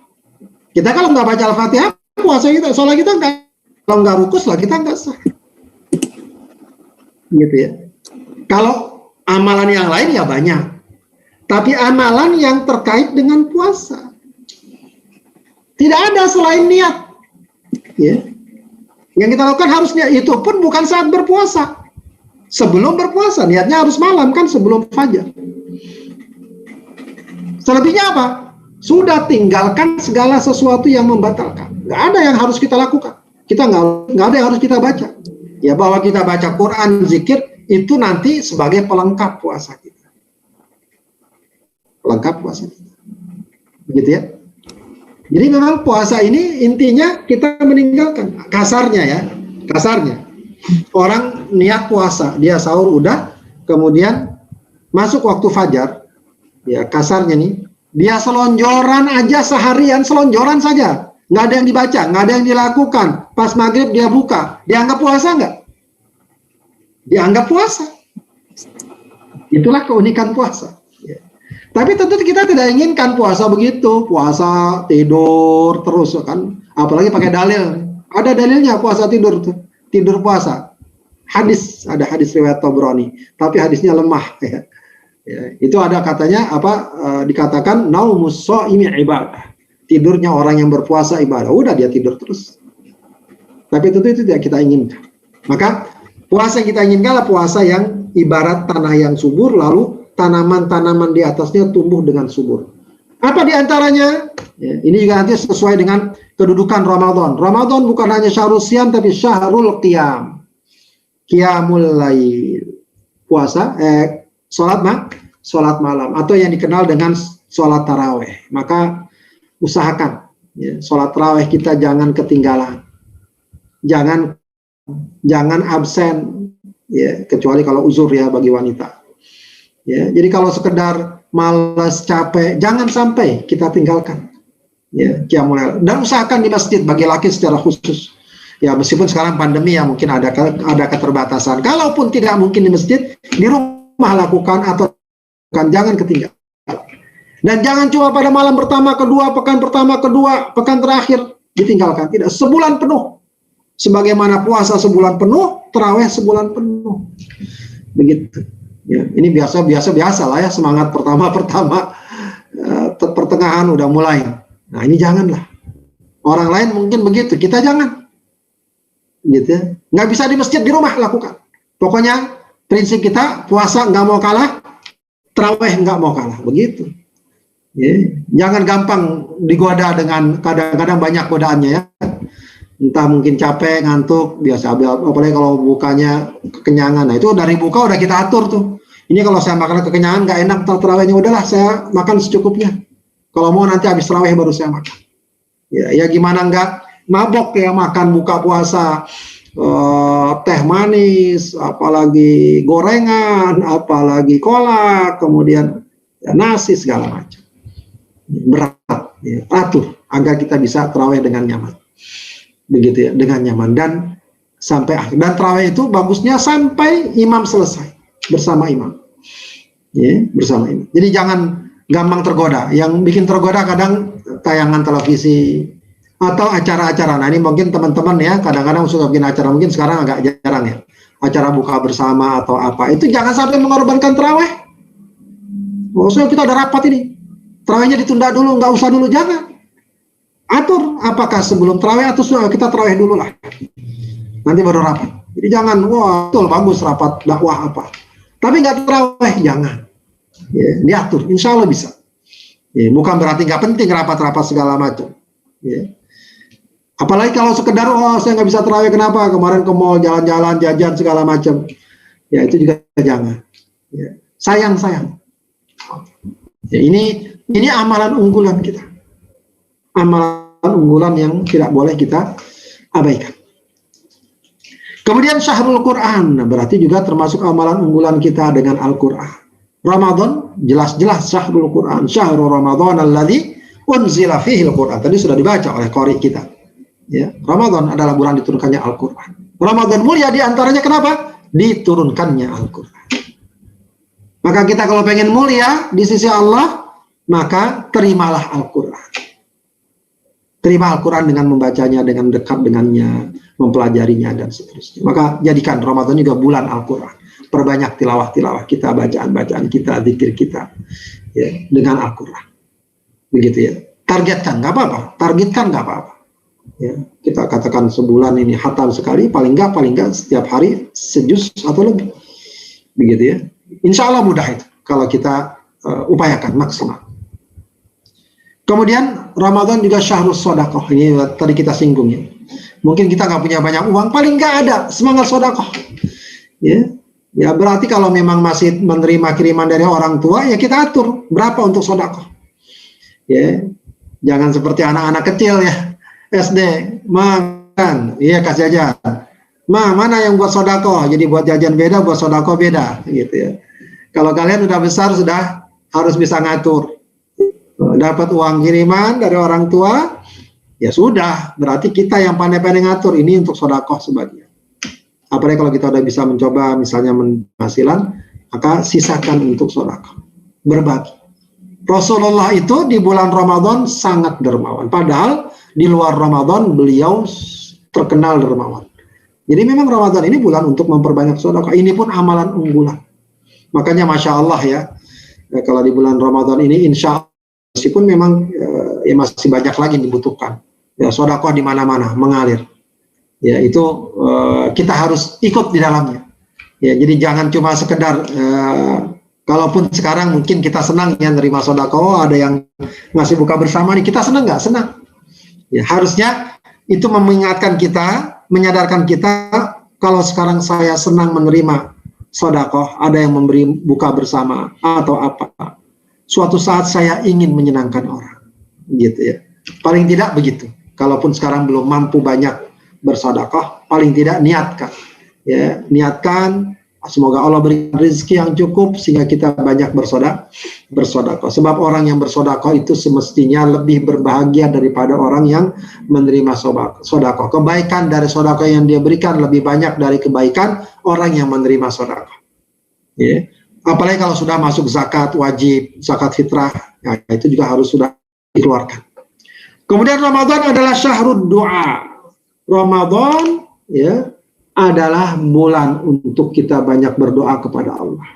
Kita kalau nggak baca Al-Fatihah, puasa kita, sholat kita nggak. Kalau nggak rukus lah, kita nggak sah. Gitu ya. Kalau amalan yang lain ya banyak. Tapi amalan yang terkait dengan puasa tidak ada selain niat. Yang kita lakukan harusnya itu pun bukan saat berpuasa. Sebelum berpuasa, niatnya harus malam kan, sebelum fajar. Selebihnya apa? Sudah tinggalkan segala sesuatu yang membatalkan. Nggak ada yang harus kita lakukan. Kita nggak ada yang harus kita baca. Ya bahwa kita baca Quran, zikir itu nanti sebagai pelengkap puasa kita. Pelengkap puasa kita. Begitu ya. Jadi memang puasa ini intinya kita meninggalkan. Kasarnya. Orang niat puasa, dia sahur udah, kemudian masuk waktu fajar, ya kasarnya nih, dia selonjoran aja seharian, selonjoran saja, nggak ada yang dibaca, nggak ada yang dilakukan. Pas maghrib dia buka, dianggap puasa nggak? Dianggap puasa. Itulah keunikan puasa. Ya. Tapi tentu kita tidak inginkan puasa begitu, puasa tidur terus kan, apalagi pakai dalil. Ada dalilnya puasa tidur tuh, tidur puasa. Hadis, ada hadis riwayat Tabrani, tapi hadisnya lemah. Ya. Ya, itu ada katanya dikatakan naumus shaimi ibadah. Tidurnya orang yang berpuasa ibadah. Udah dia tidur terus. Tapi tentu itu tidak kita inginkan. Maka puasa yang kita inginkan adalah puasa yang ibarat tanah yang subur, lalu tanaman-tanaman di atasnya tumbuh dengan subur. Apa di antaranya? Ya, ini juga nanti sesuai dengan kedudukan Ramadan. Ramadan bukan hanya syahrul siyam, tapi syahrul qiyam. Qiyamul lail. Puasa, sholat malam. Atau yang dikenal dengan sholat taraweh. Maka usahakan ya, sholat taraweh kita jangan ketinggalan. Jangan absen, ya, kecuali kalau uzur ya bagi wanita. Ya, jadi kalau sekedar malas, capek, jangan sampai kita tinggalkan. Ya, qiyamul lail. Dan usahakan di masjid bagi laki secara khusus. Ya, meskipun sekarang pandemi ya mungkin ada keterbatasan. Kalaupun tidak mungkin di masjid, di rumah lakukan atau jangan ketinggalan. Dan jangan cuma pada malam pertama, kedua, pekan pertama, kedua, pekan terakhir ditinggalkan. Tidak, sebulan penuh. Sebagaimana puasa sebulan penuh, tarawih sebulan penuh. Begitu. Ya, ini biasa lah ya, semangat pertama pertengahan udah mulai. Nah, ini janganlah. Orang lain mungkin begitu, kita jangan. Gitu ya. Nggak bisa di masjid, di rumah lakukan. Pokoknya prinsip kita puasa nggak mau kalah, tarawih nggak mau kalah. Begitu. Ya. Jangan gampang digoda dengan kadang-kadang banyak godaannya ya. Entah mungkin capek, ngantuk, biasa, apalagi kalau bukanya kekenyangan. Nah itu dari buka udah kita atur tuh. Ini kalau saya makan kekenyangan nggak enak, tarawihnya udahlah saya makan secukupnya. Kalau mau nanti habis tarawih baru saya makan. Ya gimana nggak mabok ya makan buka puasa, teh manis, apalagi gorengan, apalagi kolak, kemudian ya, nasi segala macam. Berat, ya, atur agar kita bisa tarawih dengan nyaman. Begitu ya, dengan nyaman dan sampai akhir. Dan tarawih itu bagusnya sampai imam selesai bersama imam. Ya, bersama imam. Jadi jangan gampang tergoda. Yang bikin tergoda kadang tayangan televisi atau acara-acara. Nah, ini mungkin teman-teman ya, kadang-kadang suka bikin acara, mungkin sekarang agak jarang ya. Acara buka bersama atau apa. Itu jangan sampai mengorbankan tarawih. Maksudnya kita ada rapat ini. Tarawihnya ditunda dulu, nggak usah dulu, jangan. Atur apakah sebelum tarawih atau kita tarawih dulu lah, nanti baru rapat. Jadi jangan wah betul bagus rapat dakwah apa, tapi nggak tarawih jangan. Ya, diatur, insya Allah bisa. Ya, bukan berarti nggak penting rapat-rapat segala macam. Ya. Apalagi kalau sekedar saya nggak bisa tarawih kenapa kemarin ke mall jalan-jalan jajan segala macam. Ya itu juga jangan. Ya. Sayang. Ya, ini amalan unggulan kita. Amalan unggulan yang tidak boleh kita abaikan. Kemudian syahrul Quran, nah, berarti juga termasuk amalan unggulan kita dengan Al-Quran. Ramadan, jelas-jelas syahrul Quran. Syahrul Ramadan alladzi unzila fihi Al-Quran. Tadi sudah dibaca oleh qari kita. Ya, Ramadan adalah bulan diturunkannya Al-Quran. Ramadan mulia diantaranya kenapa? Diturunkannya Al-Quran. Maka kita kalau pengen mulia di sisi Allah, maka terimalah Al-Quran. Terima Al-Quran dengan membacanya, dengan dekat dengannya, mempelajarinya, dan seterusnya. Maka jadikan Ramadan juga bulan Al-Quran. Perbanyak tilawah-tilawah kita, bacaan-bacaan kita, zikir kita, ya, dengan Al-Quran. Begitu ya. Targetkan, nggak apa-apa. Targetkan, nggak apa-apa. Ya, kita katakan sebulan ini khatam sekali, paling nggak setiap hari sejuz atau lebih. Begitu ya. Insya Allah mudah itu, kalau kita upayakan maksimal. Kemudian Ramadan juga syahrul sodakoh. Ini tadi kita singgung ya. Mungkin kita nggak punya banyak uang, paling nggak ada semangat sodakoh. Ya berarti kalau memang masih menerima kiriman dari orang tua, ya kita atur berapa untuk sodakoh. Ya, jangan seperti anak-anak kecil ya, SD, makan, iya kasih jajan. Mana yang buat sodakoh? Jadi buat jajan beda, buat sodakoh beda, gitu ya. Kalau kalian udah besar sudah harus bisa ngatur. Dapat uang kiriman dari orang tua, ya sudah, berarti kita yang pandai-pandai ngatur. Ini untuk sedekah sebagian. Apalagi kalau kita udah bisa mencoba misalnya penghasilan, maka sisakan untuk sedekah. Berbagi. Rasulullah itu di bulan Ramadan sangat dermawan. Padahal di luar Ramadan beliau terkenal dermawan. Jadi memang Ramadan ini bulan untuk memperbanyak sedekah. Ini pun amalan unggulan. Makanya Masya Allah ya, kalau di bulan Ramadan ini insya Allah, meskipun memang ya masih banyak lagi dibutuhkan. Ya sedekah di mana-mana mengalir. Ya itu kita harus ikut di dalamnya. Ya jadi jangan cuma sekedar kalaupun sekarang mungkin kita senang ya nerima sedekah, ada yang ngasih buka bersama nih, kita senang nggak? Senang. Ya harusnya itu mengingatkan kita, menyadarkan kita kalau sekarang saya senang menerima sedekah, ada yang memberi buka bersama atau apa. Suatu saat saya ingin menyenangkan orang, gitu ya. Paling tidak begitu. Kalaupun sekarang belum mampu banyak bersedekah, paling tidak niatkan. Ya, niatkan. Semoga Allah berikan rezeki yang cukup sehingga kita banyak bersedekah. Sebab orang yang bersedekah itu semestinya lebih berbahagia daripada orang yang menerima sedekah. Kebaikan dari sedekah yang dia berikan lebih banyak dari kebaikan orang yang menerima sedekah. Ya. Apalagi kalau sudah masuk zakat wajib, zakat fitrah, ya, itu juga harus sudah dikeluarkan. Kemudian Ramadan adalah syahrud doa. Ramadan ya adalah bulan untuk kita banyak berdoa kepada Allah.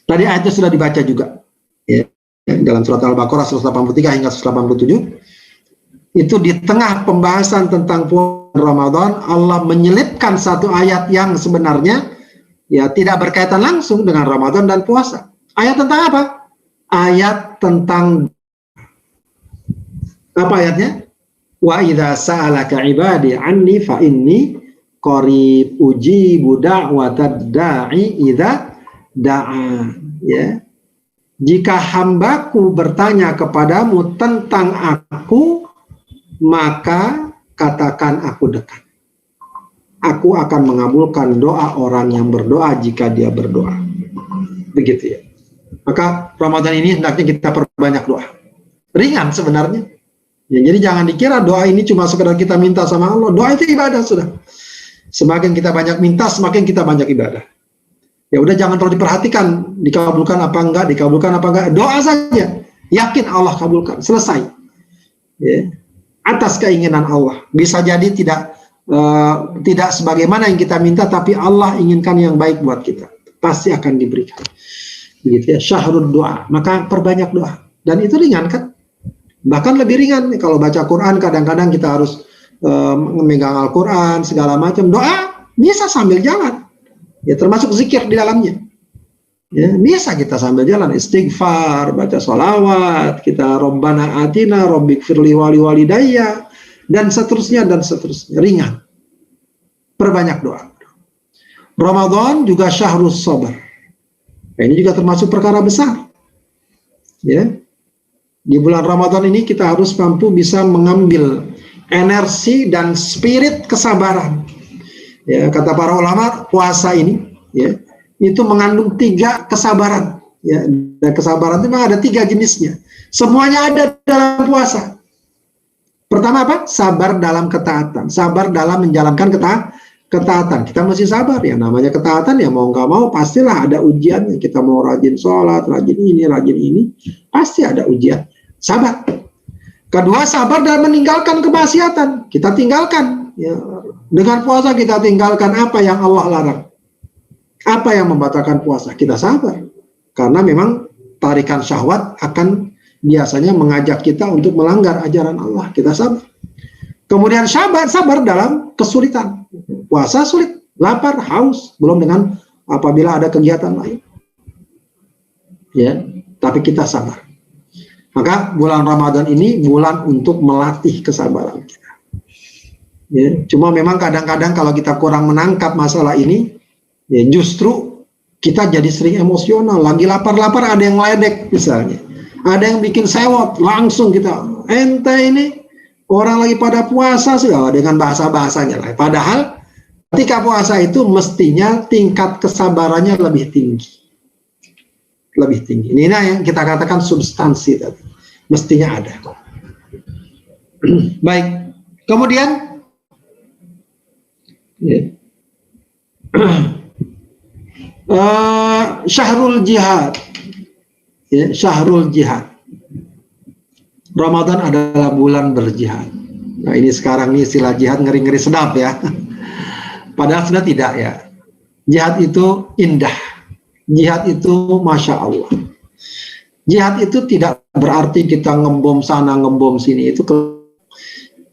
Tadi ayatnya sudah dibaca juga ya, dalam surat Al-Baqarah 183 hingga 187. Itu di tengah pembahasan tentang puasa Ramadan, Allah menyelipkan satu ayat yang sebenarnya ya tidak berkaitan langsung dengan Ramadan dan puasa. Ayat tentang apa? Ayat tentang apa ayatnya? Wa idza sa'alaka ibadi anni fa inni qarib ujibu da'watad da'i idza da'a. Ya. Jika hambaku bertanya kepadamu tentang aku, maka katakan aku dekat. Aku akan mengabulkan doa orang yang berdoa jika dia berdoa. Begitu ya. Maka Ramadan ini hendaknya kita perbanyak doa. Ringan sebenarnya. Ya, jadi jangan dikira doa ini cuma sekedar kita minta sama Allah. Doa itu ibadah sudah. Semakin kita banyak minta, semakin kita banyak ibadah. Ya udah jangan terlalu diperhatikan dikabulkan apa enggak, dikabulkan apa enggak. Doa saja. Yakin Allah kabulkan. Selesai. Ya. Atas keinginan Allah. Bisa jadi tidak sebagaimana yang kita minta, tapi Allah inginkan yang baik buat kita, pasti akan diberikan. Begitu ya, syahrul doa. Maka perbanyak doa, dan itu ringan kan? Bahkan lebih ringan kalau baca Quran. Kadang-kadang kita harus memegang Al-Quran segala macam. Doa bisa sambil jalan, ya termasuk zikir di dalamnya. Ya, bisa kita sambil jalan, istighfar, baca sholawat, kita Rabbana atina, Rabbik firli wali walidayya, dan seterusnya, ringan. Perbanyak doa. Ramadan juga syahrus sabar. Nah, ini juga termasuk perkara besar. Ya. Di bulan Ramadan ini kita harus mampu bisa mengambil energi dan spirit kesabaran. Ya, kata para ulama, puasa ini ya, itu mengandung 3 kesabaran. Ya, dan kesabaran itu memang ada 3 jenisnya. Semuanya ada dalam puasa. Pertama apa? Sabar dalam ketaatan. Sabar dalam menjalankan ketaatan. Kita mesti sabar ya. Namanya ketaatan ya mau nggak mau pastilah ada ujiannya. Kita mau rajin sholat, rajin ini, pasti ada ujian. Sabar. Kedua, sabar dalam meninggalkan kemaksiatan. Kita tinggalkan. Ya. Dengan puasa kita tinggalkan apa yang Allah larang. Apa yang membatalkan puasa. Kita sabar. Karena memang tarikan syahwat akan biasanya mengajak kita untuk melanggar ajaran Allah. Kita sabar. Kemudian sabar dalam kesulitan. Puasa sulit, lapar, haus, belum dengan apabila ada kegiatan lain. Ya, tapi kita sabar. Maka bulan Ramadan ini bulan untuk melatih kesabaran kita. Ya, cuma memang kadang-kadang kalau kita kurang menangkap masalah ini, ya justru kita jadi sering emosional. Lagi lapar-lapar ada yang ledek misalnya. Ada yang bikin sewot, langsung kita, ente ini orang lagi pada puasa sudah dengan bahasa-bahasanya lah. Padahal ketika puasa itu mestinya tingkat kesabarannya lebih tinggi. lebih tinggi. Ini yang kita katakan substansi tadi, mestinya ada. Baik, kemudian syahrul jihad, syahrul jihad. Ramadan adalah bulan berjihad. Nah, ini sekarang nih istilah jihad ngeri-ngeri sedap ya. Padahal sudah tidak ya. Jihad itu indah. Jihad itu Masya Allah. Jihad itu tidak berarti kita ngebom sana, ngebom sini. Itu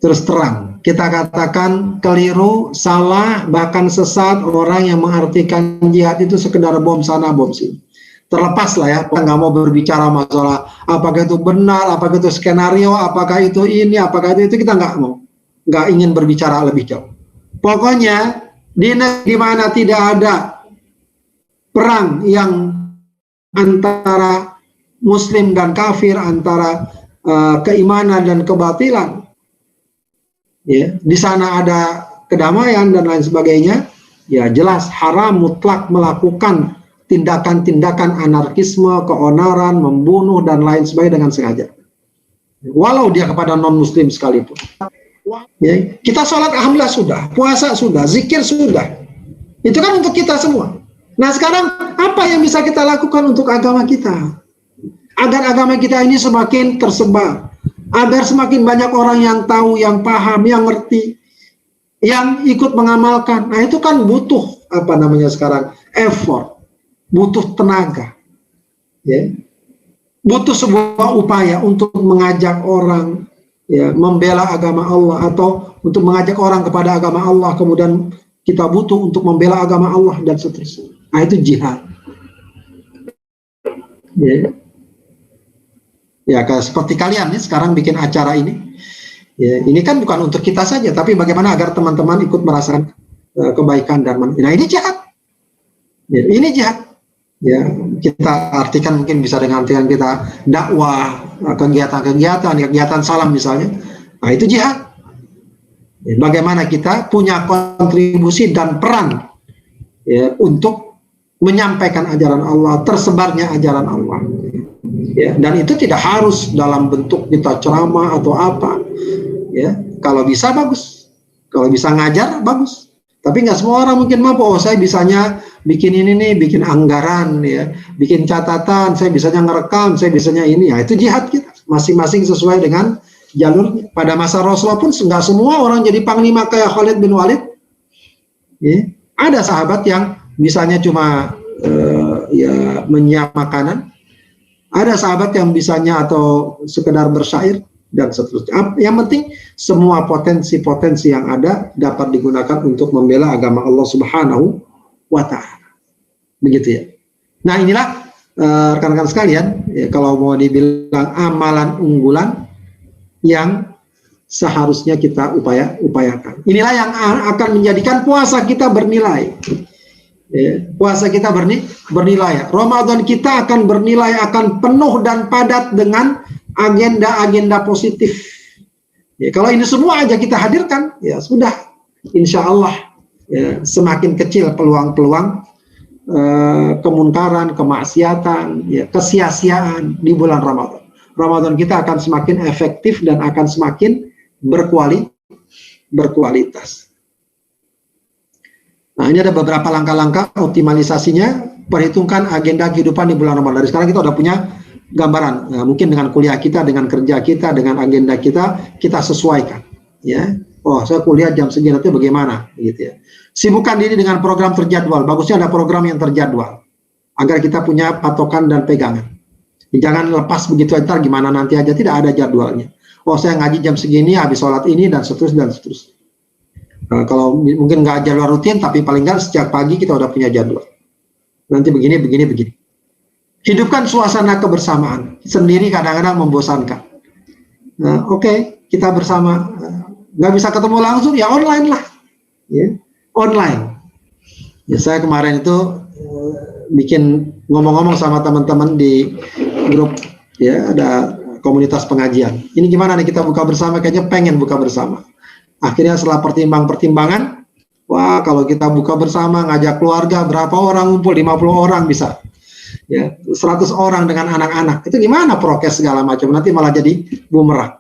terus terang. Kita katakan keliru, salah, bahkan sesat orang yang mengartikan jihad itu sekedar bom sana, bom sini. Terlepas lah ya, kita nggak mau berbicara masalah apakah itu benar, apakah itu skenario, apakah itu ini, apakah itu kita nggak mau. Nggak ingin berbicara lebih jauh. Pokoknya di negeri di mana tidak ada perang yang antara muslim dan kafir, antara keimanan dan kebatilan, ya, di sana ada kedamaian dan lain sebagainya, ya jelas haram mutlak melakukan tindakan-tindakan anarkisme, keonaran, membunuh dan lain sebagainya dengan sengaja, walau dia kepada non muslim sekalipun. Ya, kita sholat alhamdulillah sudah, puasa sudah, zikir sudah, itu kan untuk kita semua. Nah sekarang apa yang bisa kita lakukan untuk agama kita, agar agama kita ini semakin tersebar, agar semakin banyak orang yang tahu, yang paham, yang ngerti, yang ikut mengamalkan. Nah itu kan butuh apa namanya sekarang, effort, butuh tenaga, ya, butuh sebuah upaya untuk mengajak orang, ya, membela agama Allah, atau untuk mengajak orang kepada agama Allah, kemudian kita butuh untuk membela agama Allah dan seterusnya. Nah itu jihad. Ya, ya seperti kalian nih sekarang bikin acara ini, ya, ini kan bukan untuk kita saja, tapi bagaimana agar teman-teman ikut merasakan kebaikan dan nah ini jihad. Ya, ini jihad. Ya, kita artikan mungkin bisa dengan artian kita dakwah, kegiatan salam misalnya. Nah, itu jihad. Ya, bagaimana kita punya kontribusi dan peran, ya, untuk menyampaikan ajaran Allah, tersebarnya ajaran Allah. Ya, dan itu tidak harus dalam bentuk kita ceramah atau apa. Ya, kalau bisa bagus. Kalau bisa ngajar bagus. Tapi nggak semua orang mungkin mampu. Oh, saya bisanya bikin ini nih, bikin anggaran, ya, bikin catatan, saya bisanya ngerekam, saya bisanya ini. Ya, itu jihad kita. Masing-masing sesuai dengan jalurnya. Pada masa Rasulullah pun nggak semua orang jadi panglima kayak Khalid bin Walid. Ya, ada sahabat yang bisanya cuma ya menyiap makanan. Ada sahabat yang bisanya atau sekedar bersyair dan seterusnya. Yang penting semua potensi-potensi yang ada dapat digunakan untuk membela agama Allah Subhanahu wa Ta'ala. Begitu ya. Nah inilah rekan-rekan sekalian, ya, kalau mau dibilang amalan unggulan yang seharusnya kita upayakan. Inilah yang akan menjadikan puasa kita bernilai. Ya, puasa kita bernilai. Ramadan kita akan bernilai, akan penuh dan padat dengan agenda-agenda positif. Ya, kalau ini semua aja kita hadirkan, ya sudah, insya Allah, ya, semakin kecil peluang-peluang kemunkaran, kemaksiatan, ya, kesia-siaan di bulan Ramadan. Ramadan kita akan semakin efektif dan akan semakin berkualitas. Nah, ini ada beberapa langkah-langkah optimalisasinya. Perhitungkan agenda kehidupan di bulan Ramadan. Dari sekarang kita udah punya gambaran. Nah, mungkin dengan kuliah kita, dengan kerja kita, dengan agenda kita sesuaikan. Ya, oh saya kuliah jam segini, nanti bagaimana? Gitu ya. Sibukkan diri dengan program terjadwal. Bagusnya ada program yang terjadwal, agar kita punya patokan dan pegangan. Jangan lepas begitu aja, gimana nanti aja, tidak ada jadwalnya. Oh saya ngaji jam segini, habis sholat ini, dan seterusnya, dan seterusnya. Kalau mungkin nggak jadwal rutin, tapi paling nggak sejak pagi kita udah punya jadwal. Nanti begini. Hidupkan suasana kebersamaan. Sendiri kadang-kadang membosankan. Nah, oke, kita bersama. Nggak bisa ketemu langsung, ya online lah. Ya, online. Ya, saya kemarin itu bikin ngomong-ngomong sama teman-teman di grup. Ya, ada komunitas pengajian. Ini gimana nih kita buka bersama? Kayaknya pengen buka bersama. Akhirnya setelah pertimbangan, wah kalau kita buka bersama, ngajak keluarga, berapa orang ngumpul? 50 orang bisa. ya 100 orang dengan anak-anak, itu gimana prokes segala macam, nanti malah jadi bumerang.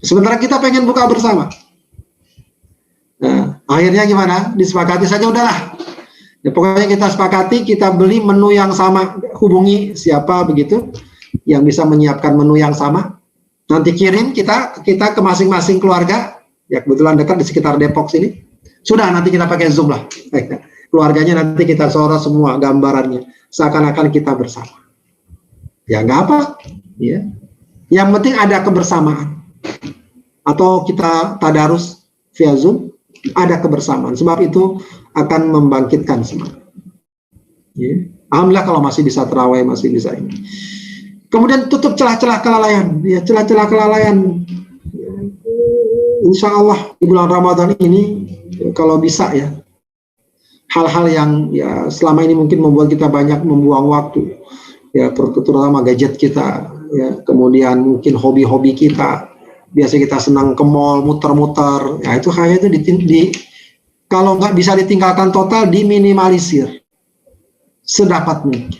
Sementara kita pengen buka bersama. Nah, akhirnya gimana? Disepakati saja udahlah. Ya, pokoknya kita sepakati, kita beli menu yang sama, hubungi siapa begitu yang bisa menyiapkan menu yang sama. Nanti kirim kita ke masing-masing keluarga. Ya kebetulan dekat di sekitar Depok sini. Sudah, nanti kita pakai Zoom lah. Keluarganya nanti kita sorot semua gambarannya, seakan-akan kita bersama. Ya nggak apa. Ya. Yang penting ada kebersamaan. Atau kita tadarus via Zoom, ada kebersamaan, sebab itu akan membangkitkan semangat. Ya. Alhamdulillah kalau masih bisa terawih, masih bisa ini. Kemudian tutup celah-celah kelalaian, ya celah-celah kelalaian. Insya Allah di bulan Ramadan ini kalau bisa ya, hal-hal yang ya selama ini mungkin membuat kita banyak membuang waktu, ya terutama gadget kita, ya kemudian mungkin hobi-hobi kita. Biasa kita senang ke mall, muter-muter, ya itu hanya itu kalau nggak bisa ditinggalkan total, diminimalisir sedapat mungkin.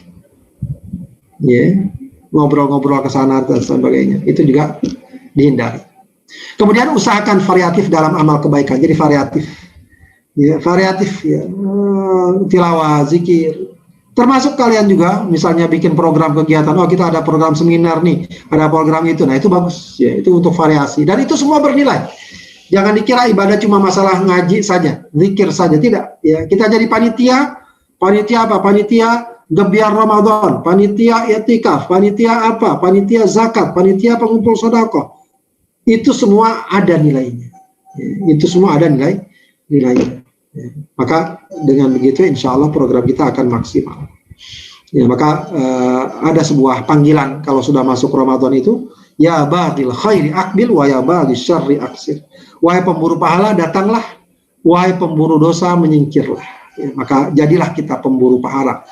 Ya, ngobrol-ngobrol ke sana dan sebagainya, itu juga dihindari. Kemudian usahakan variatif dalam amal kebaikan, jadi variatif, ya variatif, ya tilawah, zikir. Termasuk kalian juga, misalnya bikin program kegiatan, oh kita ada program seminar nih, ada program itu, nah itu bagus, ya itu untuk variasi, dan itu semua bernilai. Jangan dikira ibadah cuma masalah ngaji saja, zikir saja, tidak. Ya kita jadi panitia apa? Panitia gebiar Ramadan, panitia i'tikaf, panitia apa? Panitia zakat, panitia pengumpul sedekah. Itu semua ada nilainya. Ya, itu semua ada nilainya. Ya, maka dengan begitu insya Allah program kita akan maksimal. Ya, maka ada sebuah panggilan kalau sudah masuk Ramadan itu, ya baghil khairi aqbil wa ya baghis syarri aqsir. Wahai pemburu pahala datanglah, wahai pemburu dosa menyingkirlah. Ya, maka jadilah kita pemburu pahala,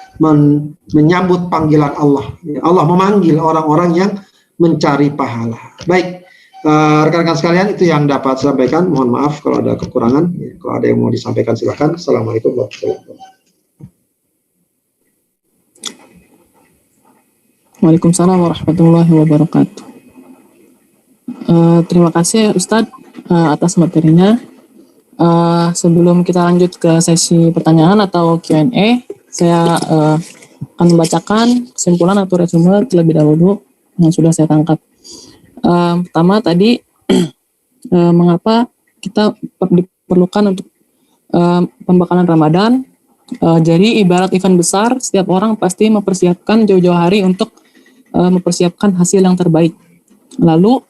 menyambut panggilan Allah. Ya, Allah memanggil orang-orang yang mencari pahala. Baik. Rekan-rekan sekalian, itu yang dapat saya sampaikan. Mohon maaf kalau ada kekurangan. Ya, kalau ada yang mau disampaikan silakan. Assalamualaikum warahmatullahi wabarakatuh. Waalaikumsalam warahmatullahi wabarakatuh. Terima kasih Ustadz atas materinya. Sebelum kita lanjut ke sesi pertanyaan atau Q&A, saya akan membacakan kesimpulan atau resume terlebih dahulu yang sudah saya tangkap. Pertama tadi, mengapa kita diperlukan untuk pembekalan Ramadan. Jadi ibarat event besar, setiap orang pasti mempersiapkan jauh-jauh hari untuk mempersiapkan hasil yang terbaik. Lalu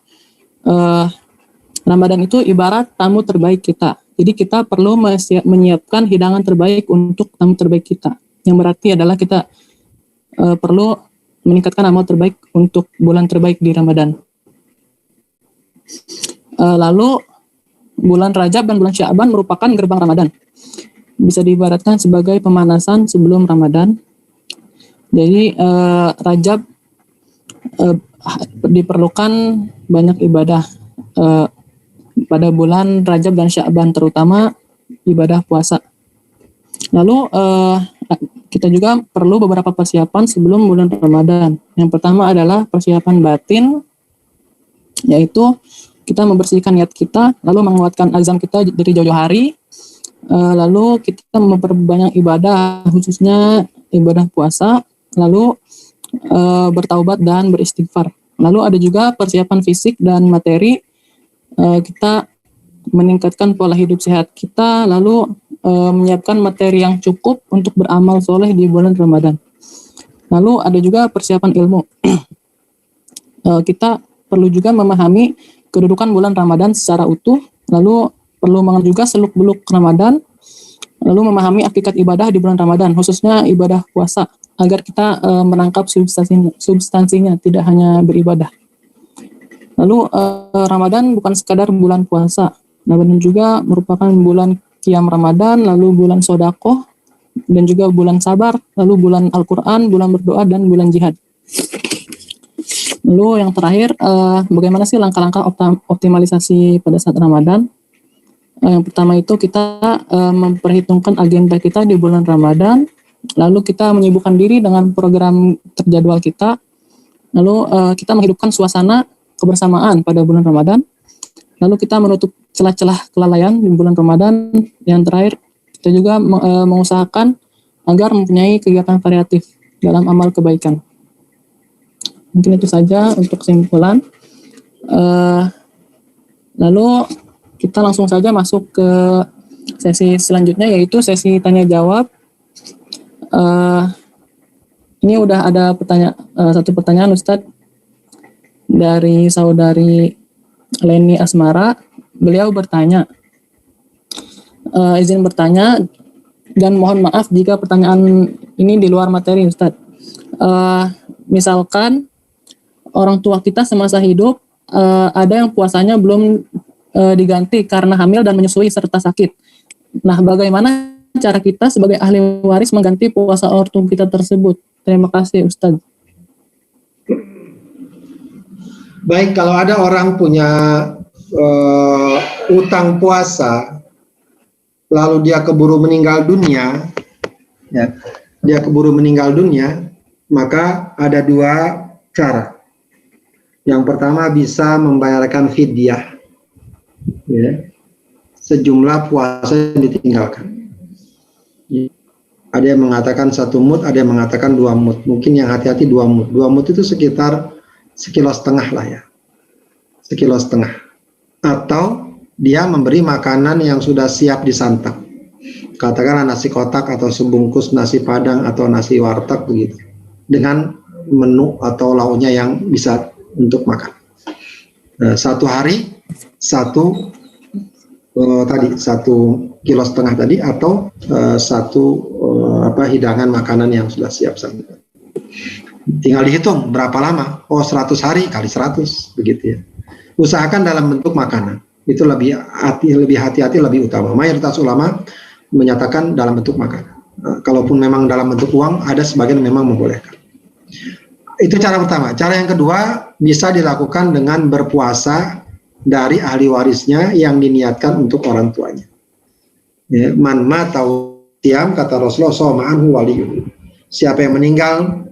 Ramadan itu ibarat tamu terbaik kita. Jadi kita perlu menyiapkan hidangan terbaik untuk tamu terbaik kita. Yang berarti adalah kita perlu meningkatkan amal terbaik untuk bulan terbaik di Ramadan. Lalu bulan Rajab dan bulan Sya'ban merupakan gerbang Ramadan. Bisa diibaratkan sebagai pemanasan sebelum Ramadan. Jadi Rajab diperlukan banyak ibadah pada bulan Rajab dan Sya'ban, terutama ibadah puasa. Lalu kita juga perlu beberapa persiapan sebelum bulan Ramadan. Yang pertama adalah persiapan batin, yaitu kita membersihkan niat kita, lalu menguatkan azam kita dari jauh-jauh hari, lalu kita memperbanyak ibadah, khususnya ibadah puasa, lalu bertaubat dan beristighfar. Lalu ada juga persiapan fisik dan materi, kita meningkatkan pola hidup sehat kita, lalu menyiapkan materi yang cukup untuk beramal soleh di bulan Ramadan. Lalu ada juga persiapan ilmu. Kita perlu juga memahami kedudukan bulan Ramadan secara utuh, lalu perlu mengenal juga seluk-beluk Ramadan, lalu memahami hakikat ibadah di bulan Ramadan, khususnya ibadah puasa, agar kita menangkap substansinya, tidak hanya beribadah. Lalu Ramadan bukan sekadar bulan puasa, Ramadan juga merupakan bulan Qiyam Ramadan, lalu bulan Sodakoh, dan juga bulan sabar, lalu bulan Al-Quran, bulan berdoa, dan bulan jihad. Lalu yang terakhir, bagaimana sih langkah-langkah optimalisasi pada saat Ramadan? Yang pertama itu kita memperhitungkan agenda kita di bulan Ramadan, lalu kita menyibukkan diri dengan program terjadwal kita, lalu kita menghidupkan suasana kebersamaan pada bulan Ramadan, lalu kita menutup celah-celah kelalaian di bulan Ramadan. Yang terakhir, kita juga mengusahakan agar mempunyai kegiatan variatif dalam amal kebaikan. Mungkin itu saja untuk kesimpulan. Lalu kita langsung saja masuk ke sesi selanjutnya, yaitu sesi tanya jawab. Ini udah ada satu pertanyaan Ustadz dari saudari Leni Asmara. Beliau bertanya, izin bertanya dan mohon maaf jika pertanyaan ini di luar materi Ustadz. Misalkan orang tua kita semasa hidup ada yang puasanya belum diganti karena hamil dan menyusui serta sakit. Nah, bagaimana cara kita sebagai ahli waris mengganti puasa ortu kita tersebut? Terima kasih Ustadz. Baik, kalau ada orang punya utang puasa, lalu dia keburu meninggal dunia, maka ada dua cara. Yang pertama bisa membayarkan fidyah, sejumlah puasa yang ditinggalkan. Ada yang mengatakan 1 mud, ada yang mengatakan 2 mud. Mungkin yang hati-hati 2 mud. 2 mud itu sekitar 1,5 kilo lah ya. 1,5 kilo. Atau dia memberi makanan yang sudah siap disantap. Katakanlah nasi kotak atau sebungkus nasi padang atau nasi warteg begitu. Dengan menu atau lauknya yang bisa untuk makan. 1 hari 1,5 kilo tadi atau hidangan makanan yang sudah siap santap. Tinggal dihitung berapa lama. 100 hari kali 100 begitu ya. Usahakan dalam bentuk makanan. Itu lebih hati-hati, lebih utama. Mayoritas ulama menyatakan dalam bentuk makanan. Kalaupun memang dalam bentuk uang, ada sebagian memang membolehkan. Itu cara pertama. Cara yang kedua bisa dilakukan dengan berpuasa dari ahli warisnya yang diniatkan untuk orang tuanya. Ya, man matau tiam kata Rasulullah SAW waliyuhu. Siapa yang meninggal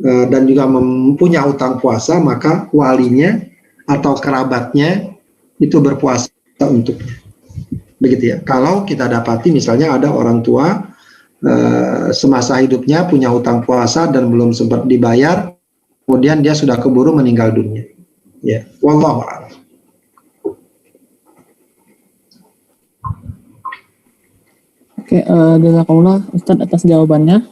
dan juga mempunyai utang puasa, maka walinya atau kerabatnya itu berpuasa untuknya. Begitu ya. Kalau kita dapati misalnya ada orang tua semasa hidupnya punya utang puasa dan belum sempat dibayar, kemudian dia sudah keburu meninggal dunia. Ya, wallahu a'lam. Oke, jazakallah Ustadz atas jawabannya.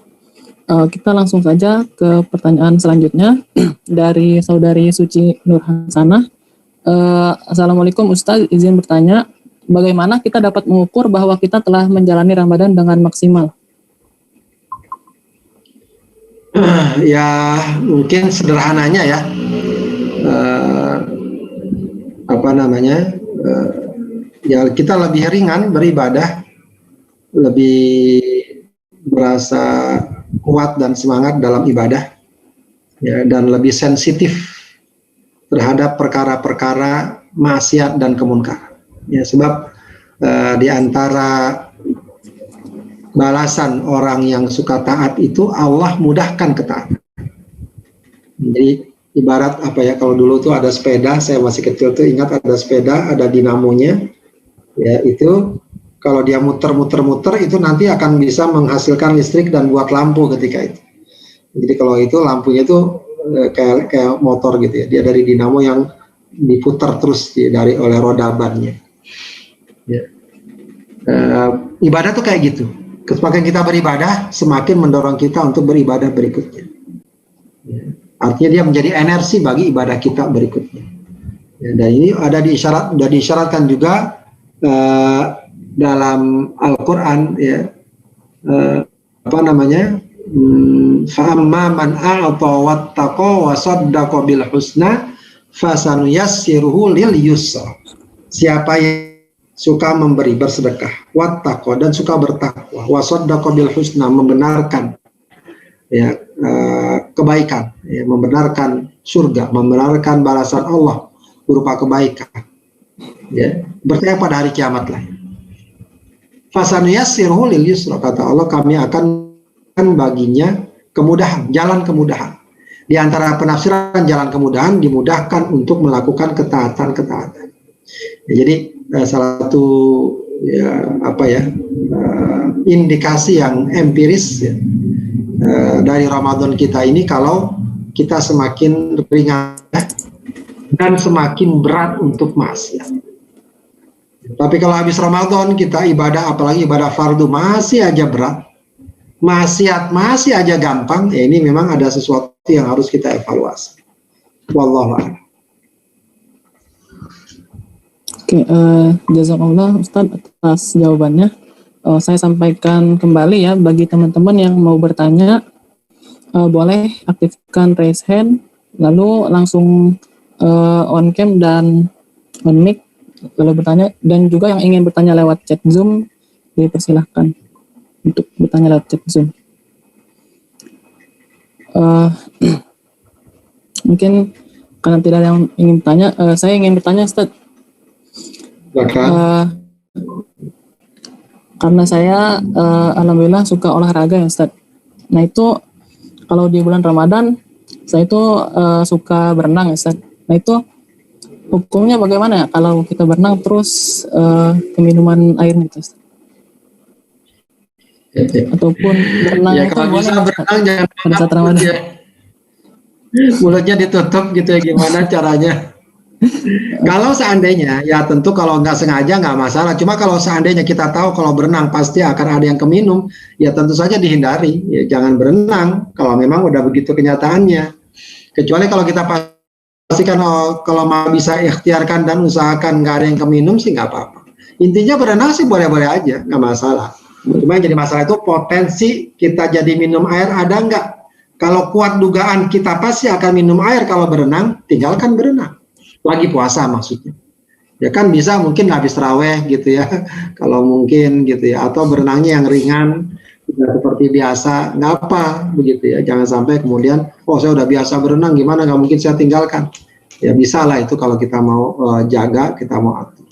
Kita langsung saja ke pertanyaan selanjutnya dari saudari Suci Nur Hasanah. Assalamualaikum Ustadz, izin bertanya, bagaimana kita dapat mengukur bahwa kita telah menjalani Ramadan dengan maksimal? Ya mungkin sederhananya ya, ya kita lebih ringan beribadah, lebih merasa kuat dan semangat dalam ibadah, ya, dan lebih sensitif terhadap perkara-perkara maksiat dan kemunkaran. Ya, sebab di antara balasan orang yang suka taat itu Allah mudahkan ketaatan. Jadi ibarat kalau dulu tuh ada sepeda, saya masih kecil tuh ingat ada sepeda, ada dinamonya, ya itu kalau dia muter-muter itu nanti akan bisa menghasilkan listrik dan buat lampu ketika itu. Jadi kalau itu lampunya itu kayak motor gitu ya, dia dari dinamo yang diputar terus oleh roda bannya. Ya. Ibadah tuh kayak gitu. Semakin kita beribadah, semakin mendorong kita untuk beribadah berikutnya. Ya. Artinya dia menjadi energi bagi ibadah kita berikutnya. Ya, dan ini diisyaratkan juga dalam Al-Quran, ya, fa'amma man a'ta wattaqa wa saddaqa bil husna fasanuyassiruhu lil yusra. Siapa yang suka memberi, bersedekah, wattaqa, dan suka bertakwa, wa saddaqa bil husna, membenarkan ya kebaikan, ya, membenarkan surga, membenarkan balasan Allah berupa kebaikan, ya, bertanya pada hari kiamat lah. Fasanuyassiruhu lil yusra, kata Allah, kami akan baginya kemudahan, jalan kemudahan. Di antara penafsiran jalan kemudahan, dimudahkan untuk melakukan ketaatan-ketaatan. Ya, jadi salah satu indikasi yang empiris ya, dari Ramadan kita ini, kalau kita semakin ringan dan semakin berat untuk maksiat. Tapi kalau habis Ramadan kita ibadah, apalagi ibadah fardu, masih aja berat, maksiat masih aja gampang, ya ini memang ada sesuatu yang harus kita evaluasi. Wallahu a'lam. Oke, jazakallah Ustadz atas jawabannya. Saya sampaikan kembali ya, bagi teman-teman yang mau bertanya, boleh aktifkan raise hand, lalu langsung on cam dan on mic, lalu bertanya. Dan juga yang ingin bertanya lewat chat Zoom, dipersilahkan untuk bertanya lewat chat Zoom. Mungkin karena tidak ada yang ingin bertanya, saya ingin bertanya, Ustadz. Karena saya alhamdulillah suka olahraga ya, Ustadz. Nah itu kalau di bulan Ramadan saya itu suka berenang ya, Ustadz. Nah itu hukumnya bagaimana ya kalau kita berenang terus keminuman air gitu, Ustadz? Ataupun berenang ya, itu kalau bisa berenang jangan pada saat Ramadan. Ya. Mulutnya ditutup gitu ya, gimana caranya? Kalau seandainya, ya tentu kalau nggak sengaja nggak masalah. Cuma kalau seandainya kita tahu kalau berenang pasti akan ada yang keminum, ya tentu saja dihindari. Ya, jangan berenang kalau memang udah begitu kenyataannya. Kecuali kalau kita pastikan kalau mau bisa ikhtiarkan dan usahakan nggak ada yang keminum sih nggak apa-apa. Intinya berenang sih boleh-boleh aja, nggak masalah. Cuma yang jadi masalah itu potensi kita jadi minum air ada nggak? Kalau kuat dugaan kita pasti akan minum air kalau berenang, tinggalkan berenang. Lagi puasa maksudnya. Ya kan bisa mungkin habis taraweh gitu ya, kalau mungkin gitu ya, atau berenangnya yang ringan, seperti biasa, nggak apa begitu ya. Jangan sampai kemudian, oh saya udah biasa berenang, gimana nggak mungkin saya tinggalkan. Ya bisa lah itu kalau kita mau jaga, kita mau atur.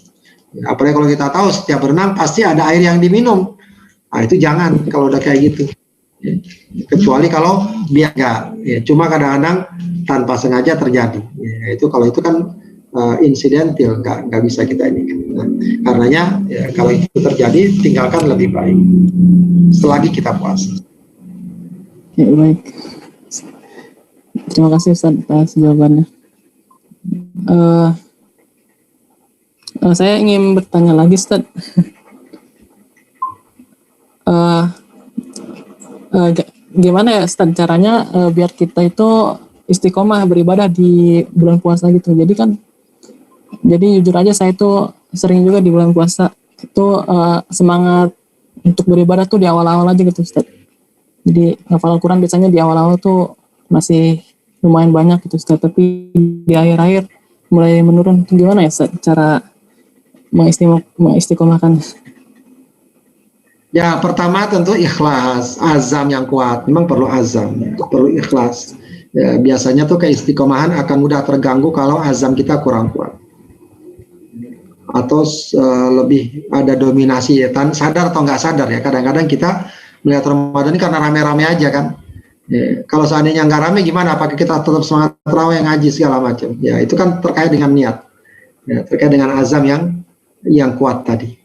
Ya, apalagi kalau kita tahu setiap berenang pasti ada air yang diminum. Nah itu jangan kalau udah kayak gitu. Ya, kecuali kalau biar nggak, ya, cuma kadang-kadang tanpa sengaja terjadi. Ya, itu kalau itu kan insidental, nggak bisa kita ini. Nah, karenanya ya, kalau itu terjadi tinggalkan lebih baik selagi kita puasa. Ya, baik. Terima kasih Ustaz atas jawabannya. Saya ingin bertanya lagi Ustaz. Gimana ya Ustaz caranya biar kita itu istiqomah beribadah di bulan puasa gitu. Jadi jujur aja saya itu sering juga di bulan puasa itu semangat untuk beribadah tuh di awal-awal aja gitu Ustaz. Jadi ngafal Al-Quran biasanya di awal-awal tuh masih lumayan banyak gitu Ustaz, tapi di akhir-akhir mulai menurun. Gimana ya Ustaz cara mengistiqomahkan? Ya pertama tentu ikhlas, azam yang kuat. Memang perlu azam, perlu ikhlas. Ya, biasanya tuh keistiqomahan akan mudah terganggu kalau azam kita kurang kuat. Atau lebih ada dominasi ya, sadar atau nggak sadar ya. Kadang-kadang kita melihat Ramadan ini karena rame-rame aja kan. Ya, kalau seandainya nggak rame gimana? Apakah kita tetap semangat tarawih, ngaji segala macam? Ya itu kan terkait dengan niat, ya, terkait dengan azam yang kuat tadi.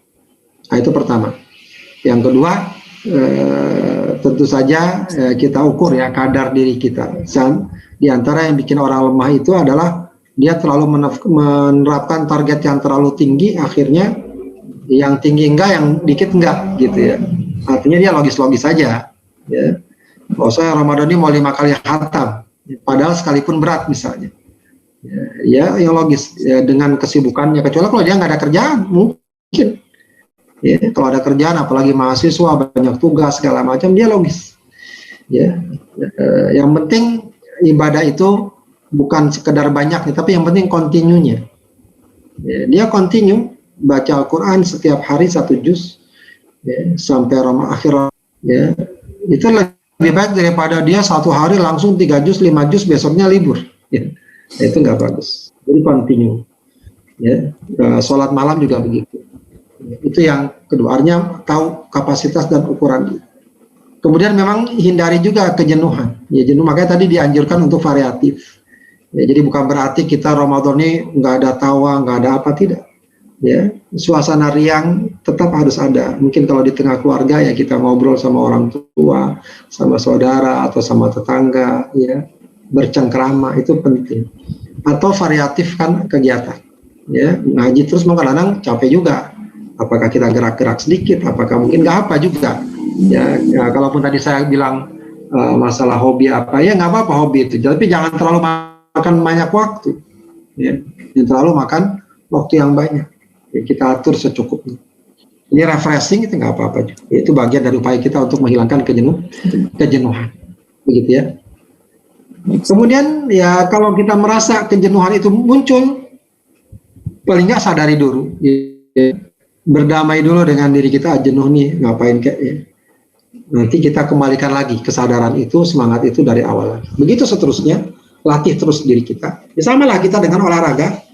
Nah itu pertama. Yang kedua, tentu saja kita ukur ya kadar diri kita. Di antara yang bikin orang lemah itu adalah dia terlalu menerapkan target yang terlalu tinggi, akhirnya yang tinggi enggak, yang dikit enggak gitu ya. Artinya dia logis-logis saja. Ya. Oh saya Ramadan ini mau 5 kali khatam, padahal sekalipun berat misalnya. Ya yang logis ya, dengan kesibukannya. Kecuali kalau dia nggak ada kerjaan, mungkin. Ya, kalau ada kerjaan, apalagi mahasiswa banyak tugas segala macam, dia logis. Ya, yang penting ibadah itu bukan sekedar banyaknya, tapi yang penting kontinunya. Ya, dia kontinu baca Al-Quran setiap hari 1 juz, ya, sampai akhir. Ya, itu lebih baik daripada dia 1 hari langsung 3 juz, 5 juz, besoknya libur. Ya, itu nggak bagus. Jadi kontinu. Ya, sholat malam juga begitu. Itu yang kedua, artinya tahu kapasitas dan ukuran. Kemudian memang hindari juga kejenuhan. Ya, jenuh makanya tadi dianjurkan untuk variatif. Ya, jadi bukan berarti kita Ramadan ini nggak ada tawa, nggak ada apa, tidak. Ya, suasana riang tetap harus ada. Mungkin kalau di tengah keluarga ya kita ngobrol sama orang tua, sama saudara atau sama tetangga, ya bercengkrama itu penting. Atau variatifkan kegiatan. Ya, ngaji terus kadang-kadang capek juga. Apakah kita gerak-gerak sedikit? Apakah mungkin nggak apa juga? Ya, kalaupun tadi saya bilang masalah hobi apa, ya nggak apa-apa hobi itu, tapi jangan terlalu makan banyak waktu, ya, jangan terlalu makan waktu yang banyak, ya, kita atur secukupnya. Ini refreshing itu nggak apa-apa juga, itu bagian dari upaya kita untuk menghilangkan kejenuhan, begitu ya. Kemudian ya kalau kita merasa kejenuhan itu muncul, paling nggak sadari dulu, ya, berdamai dulu dengan diri kita, jenuh nih ngapain kayak ya. Nanti kita kembalikan lagi kesadaran itu, semangat itu dari awal. Begitu seterusnya, latih terus diri kita. Ya, sama lah kita dengan olahraga.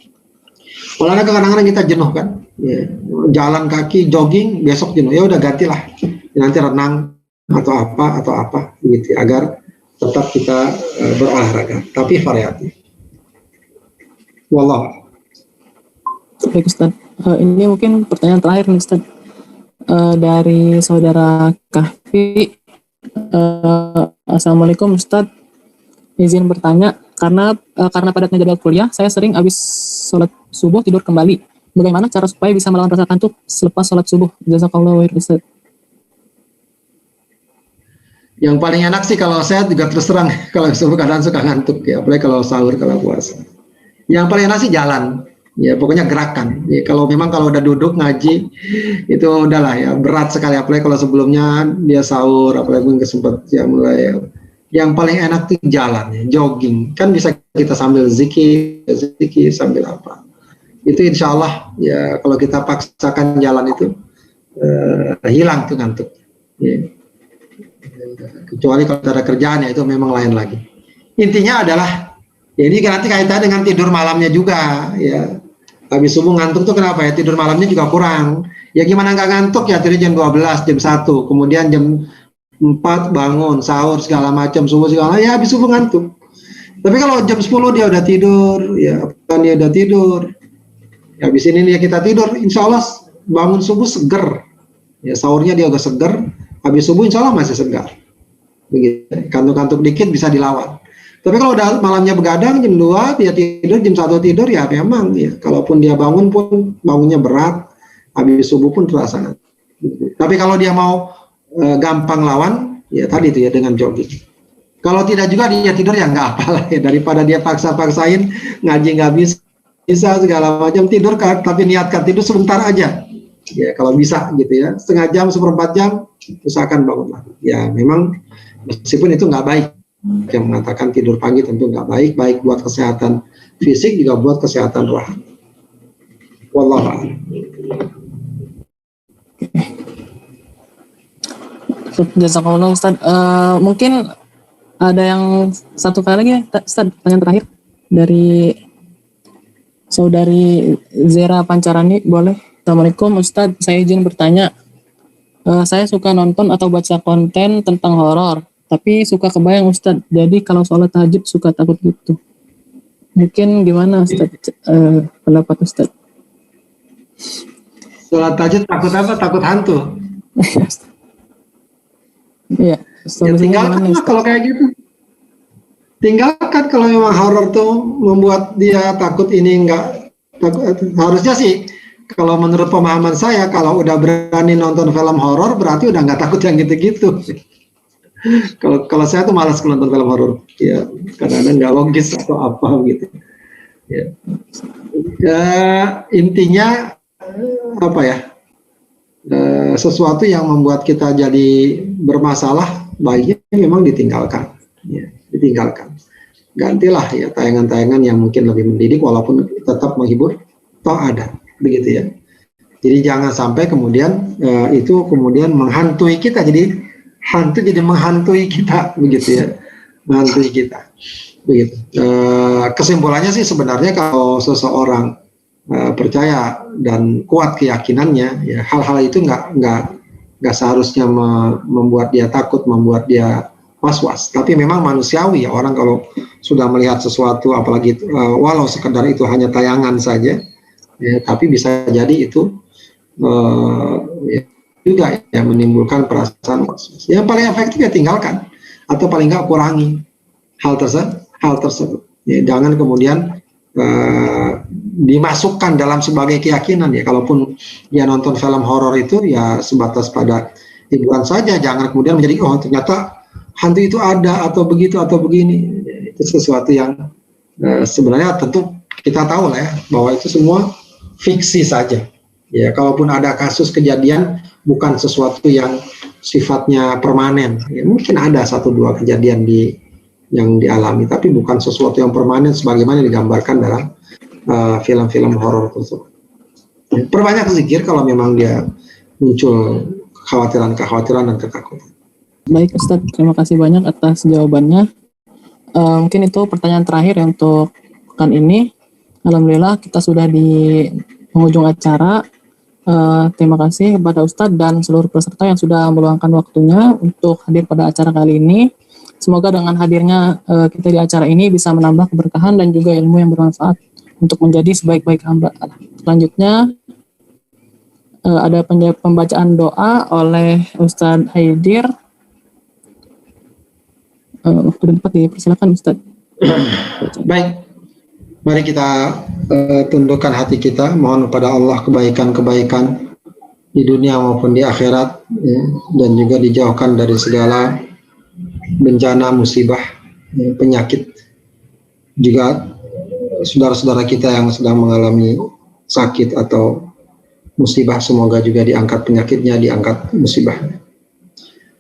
Olahraga kadang-kadang kita jenuh kan. Ya, jalan kaki, jogging, besok jenuh. Ya udah gantilah. Ya, nanti renang atau apa, gitu. Agar tetap kita berolahraga, tapi variatif. Wallah. Baik Ustaz. Ini mungkin pertanyaan terakhir nih Ustaz. Dari saudara Kahfi. Assalamualaikum Ustadz, izin bertanya karena padatnya jadwal kuliah saya sering habis sholat subuh tidur kembali. Bagaimana cara supaya bisa melawan rasa kantuk selepas sholat subuh? Jazakallahu khairan Ustadz. Yang paling enak sih kalau saya juga terus terang kalau subuh kadang suka ngantuk ya, apalagi kalau sahur, kalau puasa. Yang paling enak sih jalan. Ya pokoknya gerakan. Ya, kalau udah duduk ngaji itu udahlah ya, berat sekali, apalagi kalau sebelumnya dia sahur, apalagi mungkin kesempatan ya mulai ya. Yang paling enak tuh jalan ya, jogging. Kan bisa kita sambil zikir sambil apa. Itu insya Allah ya kalau kita paksakan jalan itu hilang tuh ngantuk. Ya. Kecuali kalau ada kerjaan ya itu memang lain lagi. Intinya adalah ya ini nanti kaitannya dengan tidur malamnya juga ya. Habis subuh ngantuk tuh kenapa ya? Tidur malamnya juga kurang. Ya gimana nggak ngantuk ya, tidur jam 12, jam 1, kemudian jam 4 bangun, sahur segala macam, subuh segala, ya habis subuh ngantuk. Tapi kalau jam 10 dia udah tidur, ya kan dia udah tidur. Ya habis ini dia kita tidur, insya Allah bangun subuh seger. Ya sahurnya dia udah seger, habis subuh insya Allah masih segar. Begitu. Kantuk-kantuk dikit bisa dilawan. Tapi kalau udah malamnya begadang jam 2 dia tidur, jam 1 tidur ya memang ya. Kalaupun dia bangun pun bangunnya berat, habis subuh pun terasa. Tapi kalau dia mau gampang lawan, ya tadi itu ya dengan jogging. Kalau tidak juga dia tidur ya nggak apalah ya, daripada dia paksa-paksain ngaji nggak bisa segala macam, tidur tapi niatkan tidur sebentar aja. Ya kalau bisa gitu ya, setengah jam, seperempat jam, usahakan bangun lagi. Ya memang meskipun itu nggak baik. Yang mengatakan tidur pagi tentu nggak baik buat kesehatan fisik juga buat kesehatan rohani. Wallahu a'lam. Jazakallah Ustaz. Mungkin ada yang satu kali lagi Ustaz, pertanyaan terakhir dari saudari Zera Pancarani, boleh? Assalamualaikum Ustaz, saya izin bertanya. Saya suka nonton atau baca konten tentang horor, tapi suka kebayang Ustadz, jadi kalau sholat tahajud suka takut gitu. Mungkin gimana Ustadz, pendapat Ustadz? Sholat tahajud takut apa? Takut hantu? Iya. Ya, tinggalkan lah kalau kayak gitu. Tinggalkan kalau memang horor tuh membuat dia takut, ini enggak takut. Harusnya sih kalau menurut pemahaman saya, kalau udah berani nonton film horor berarti udah nggak takut yang gitu-gitu. Kalau saya tuh malas nonton film horor, ya kadang-kadang nggak logis atau apa gitu. Ya. Intinya apa ya? Sesuatu yang membuat kita jadi bermasalah, baiknya memang ditinggalkan. Ya, ditinggalkan. Gantilah ya tayangan-tayangan yang mungkin lebih mendidik, walaupun tetap menghibur, toh ada, begitu ya. Jadi jangan sampai kemudian itu kemudian menghantui kita, jadi hantu jadi menghantui kita, begitu ya, menghantui kita, begitu. Kesimpulannya sih sebenarnya kalau seseorang percaya dan kuat keyakinannya, ya hal-hal itu nggak nggak seharusnya membuat dia takut, membuat dia was-was. Tapi memang manusiawi ya, orang kalau sudah melihat sesuatu, apalagi walau sekedar itu hanya tayangan saja, ya, tapi bisa jadi itu ya, juga ya menimbulkan perasaan was-was. Yang paling efektif ya tinggalkan, atau paling nggak kurangi hal tersebut. Ya, jangan kemudian dimasukkan dalam sebagai keyakinan ya. Kalaupun dia nonton film horor itu ya sebatas pada hiburan saja, jangan kemudian menjadi oh ternyata hantu itu ada atau begitu atau begini. Itu sesuatu yang sebenarnya tentu kita tahu lah ya, bahwa itu semua fiksi saja. Ya, kalaupun ada kasus kejadian bukan sesuatu yang sifatnya permanen. Ya, mungkin ada 1-2 kejadian yang dialami, tapi bukan sesuatu yang permanen sebagaimana digambarkan dalam film-film horor tersebut. Ya, perbanyak zikir kalau memang dia muncul kekhawatiran dan ketakutan. Baik Ustadz, terima kasih banyak atas jawabannya. Mungkin itu pertanyaan terakhir ya untuk pekan ini. Alhamdulillah kita sudah di penghujung acara. Terima kasih kepada Ustadz dan seluruh peserta yang sudah meluangkan waktunya untuk hadir pada acara kali ini. Semoga dengan hadirnya kita di acara ini bisa menambah keberkahan dan juga ilmu yang bermanfaat untuk menjadi sebaik-baik hamba. Selanjutnya ada pembacaan doa oleh Ustadz Haidir. Waktu dapat dipersilakan Ustadz. Baik, mari kita tundukkan hati kita, mohon kepada Allah kebaikan-kebaikan di dunia maupun di akhirat, ya, dan juga dijauhkan dari segala bencana, musibah, ya, penyakit. Juga saudara-saudara kita yang sedang mengalami sakit atau musibah, semoga juga diangkat penyakitnya, diangkat musibahnya.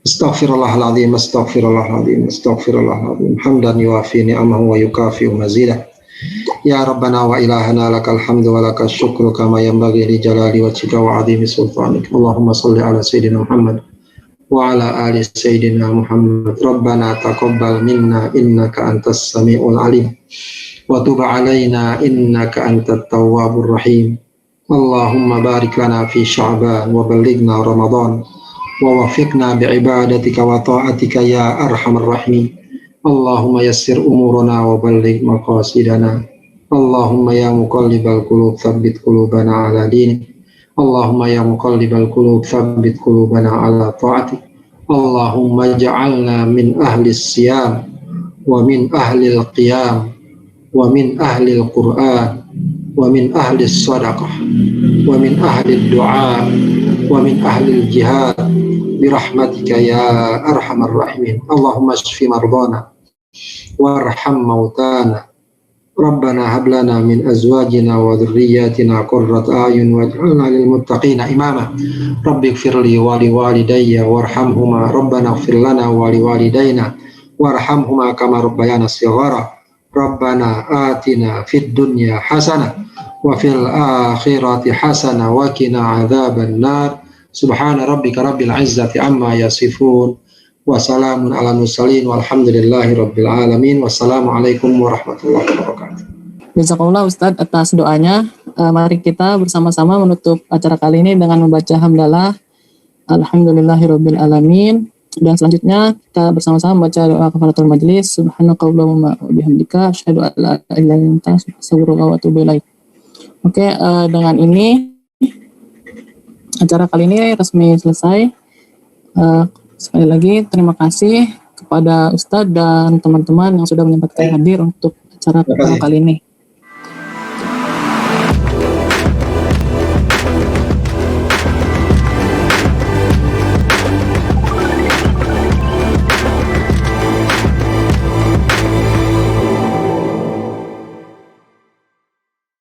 Astaghfirullahaladzim, astaghfirullahaladzim, astaghfirullahaladzim. Hamdan yuafi ni'amahu wa yukafi'u mazidah. Ya Rabbana wa ilahana lakal hamdu wa lakal syukru kama yanbaghi li jalali wajhika wa 'azimi sultanik. Allahumma shalli ala sayyidina Muhammad wa ala ali sayyidina Muhammad. Rabbana taqabbal minna innaka antas samiul alim wa tub 'alaina innaka antat tawwabur rahim. Allahumma barik lana fi Sya'ban wa ballighna Ramadan wa wafiqna bi'ibadatika wa ta'atika ya arhamar rahimin. Allahumma yassir umurana wa balligh maqasidana. Allahumma ya muqallibal qulub tsabbit qulubana ala dinik. Allahumma ya muqallibal qulub tsabbit qulubana ala ta'atik. Allahumma ij'alna min ahli siyam wa min ahli al-qiyam wa min ahli al-Qur'an wa min ahli as-sadaqah wa min ahli ad-du'a wa min ahli al-jihad birahmatika ya arhamar rahimin. Allahumma shfi mardana warham mautana. Rabbana hab lana min azwajina wa dhurriyyatina qurrata a'yun waj'alna lil muttaqina imama. Rabbi ighfirli wa li walidayya warhamhuma. Rabbana ighfir lana wa li walidayna warhamhuma kama rabbayana shighara. Rabbana atina fid dunya hasanah wa fil akhirati hasanah wa qina adzaban nar. Subhana rabbika rabbil izzati amma yasifun wa salamun ala mursalin walhamdulillahi rabbil alamin. Wassalamualaikum warahmatullahi wabarakatuh. Jazakallah Ustadz atas doanya. Mari kita bersama-sama menutup acara kali ini dengan membaca hamdalah alhamdulillahirabbil alamin, dan selanjutnya kita bersama-sama membaca doa kafaratul majlis. Subhanakallahumma wa bihamdika asyhadu an la ilaha illa anta astaghfiruka wa atubu ilaik. Oke, dengan ini acara kali ini resmi selesai. Sekali lagi terima kasih kepada Ustadz dan teman-teman yang sudah menyempatkan hadir untuk acara kali ini.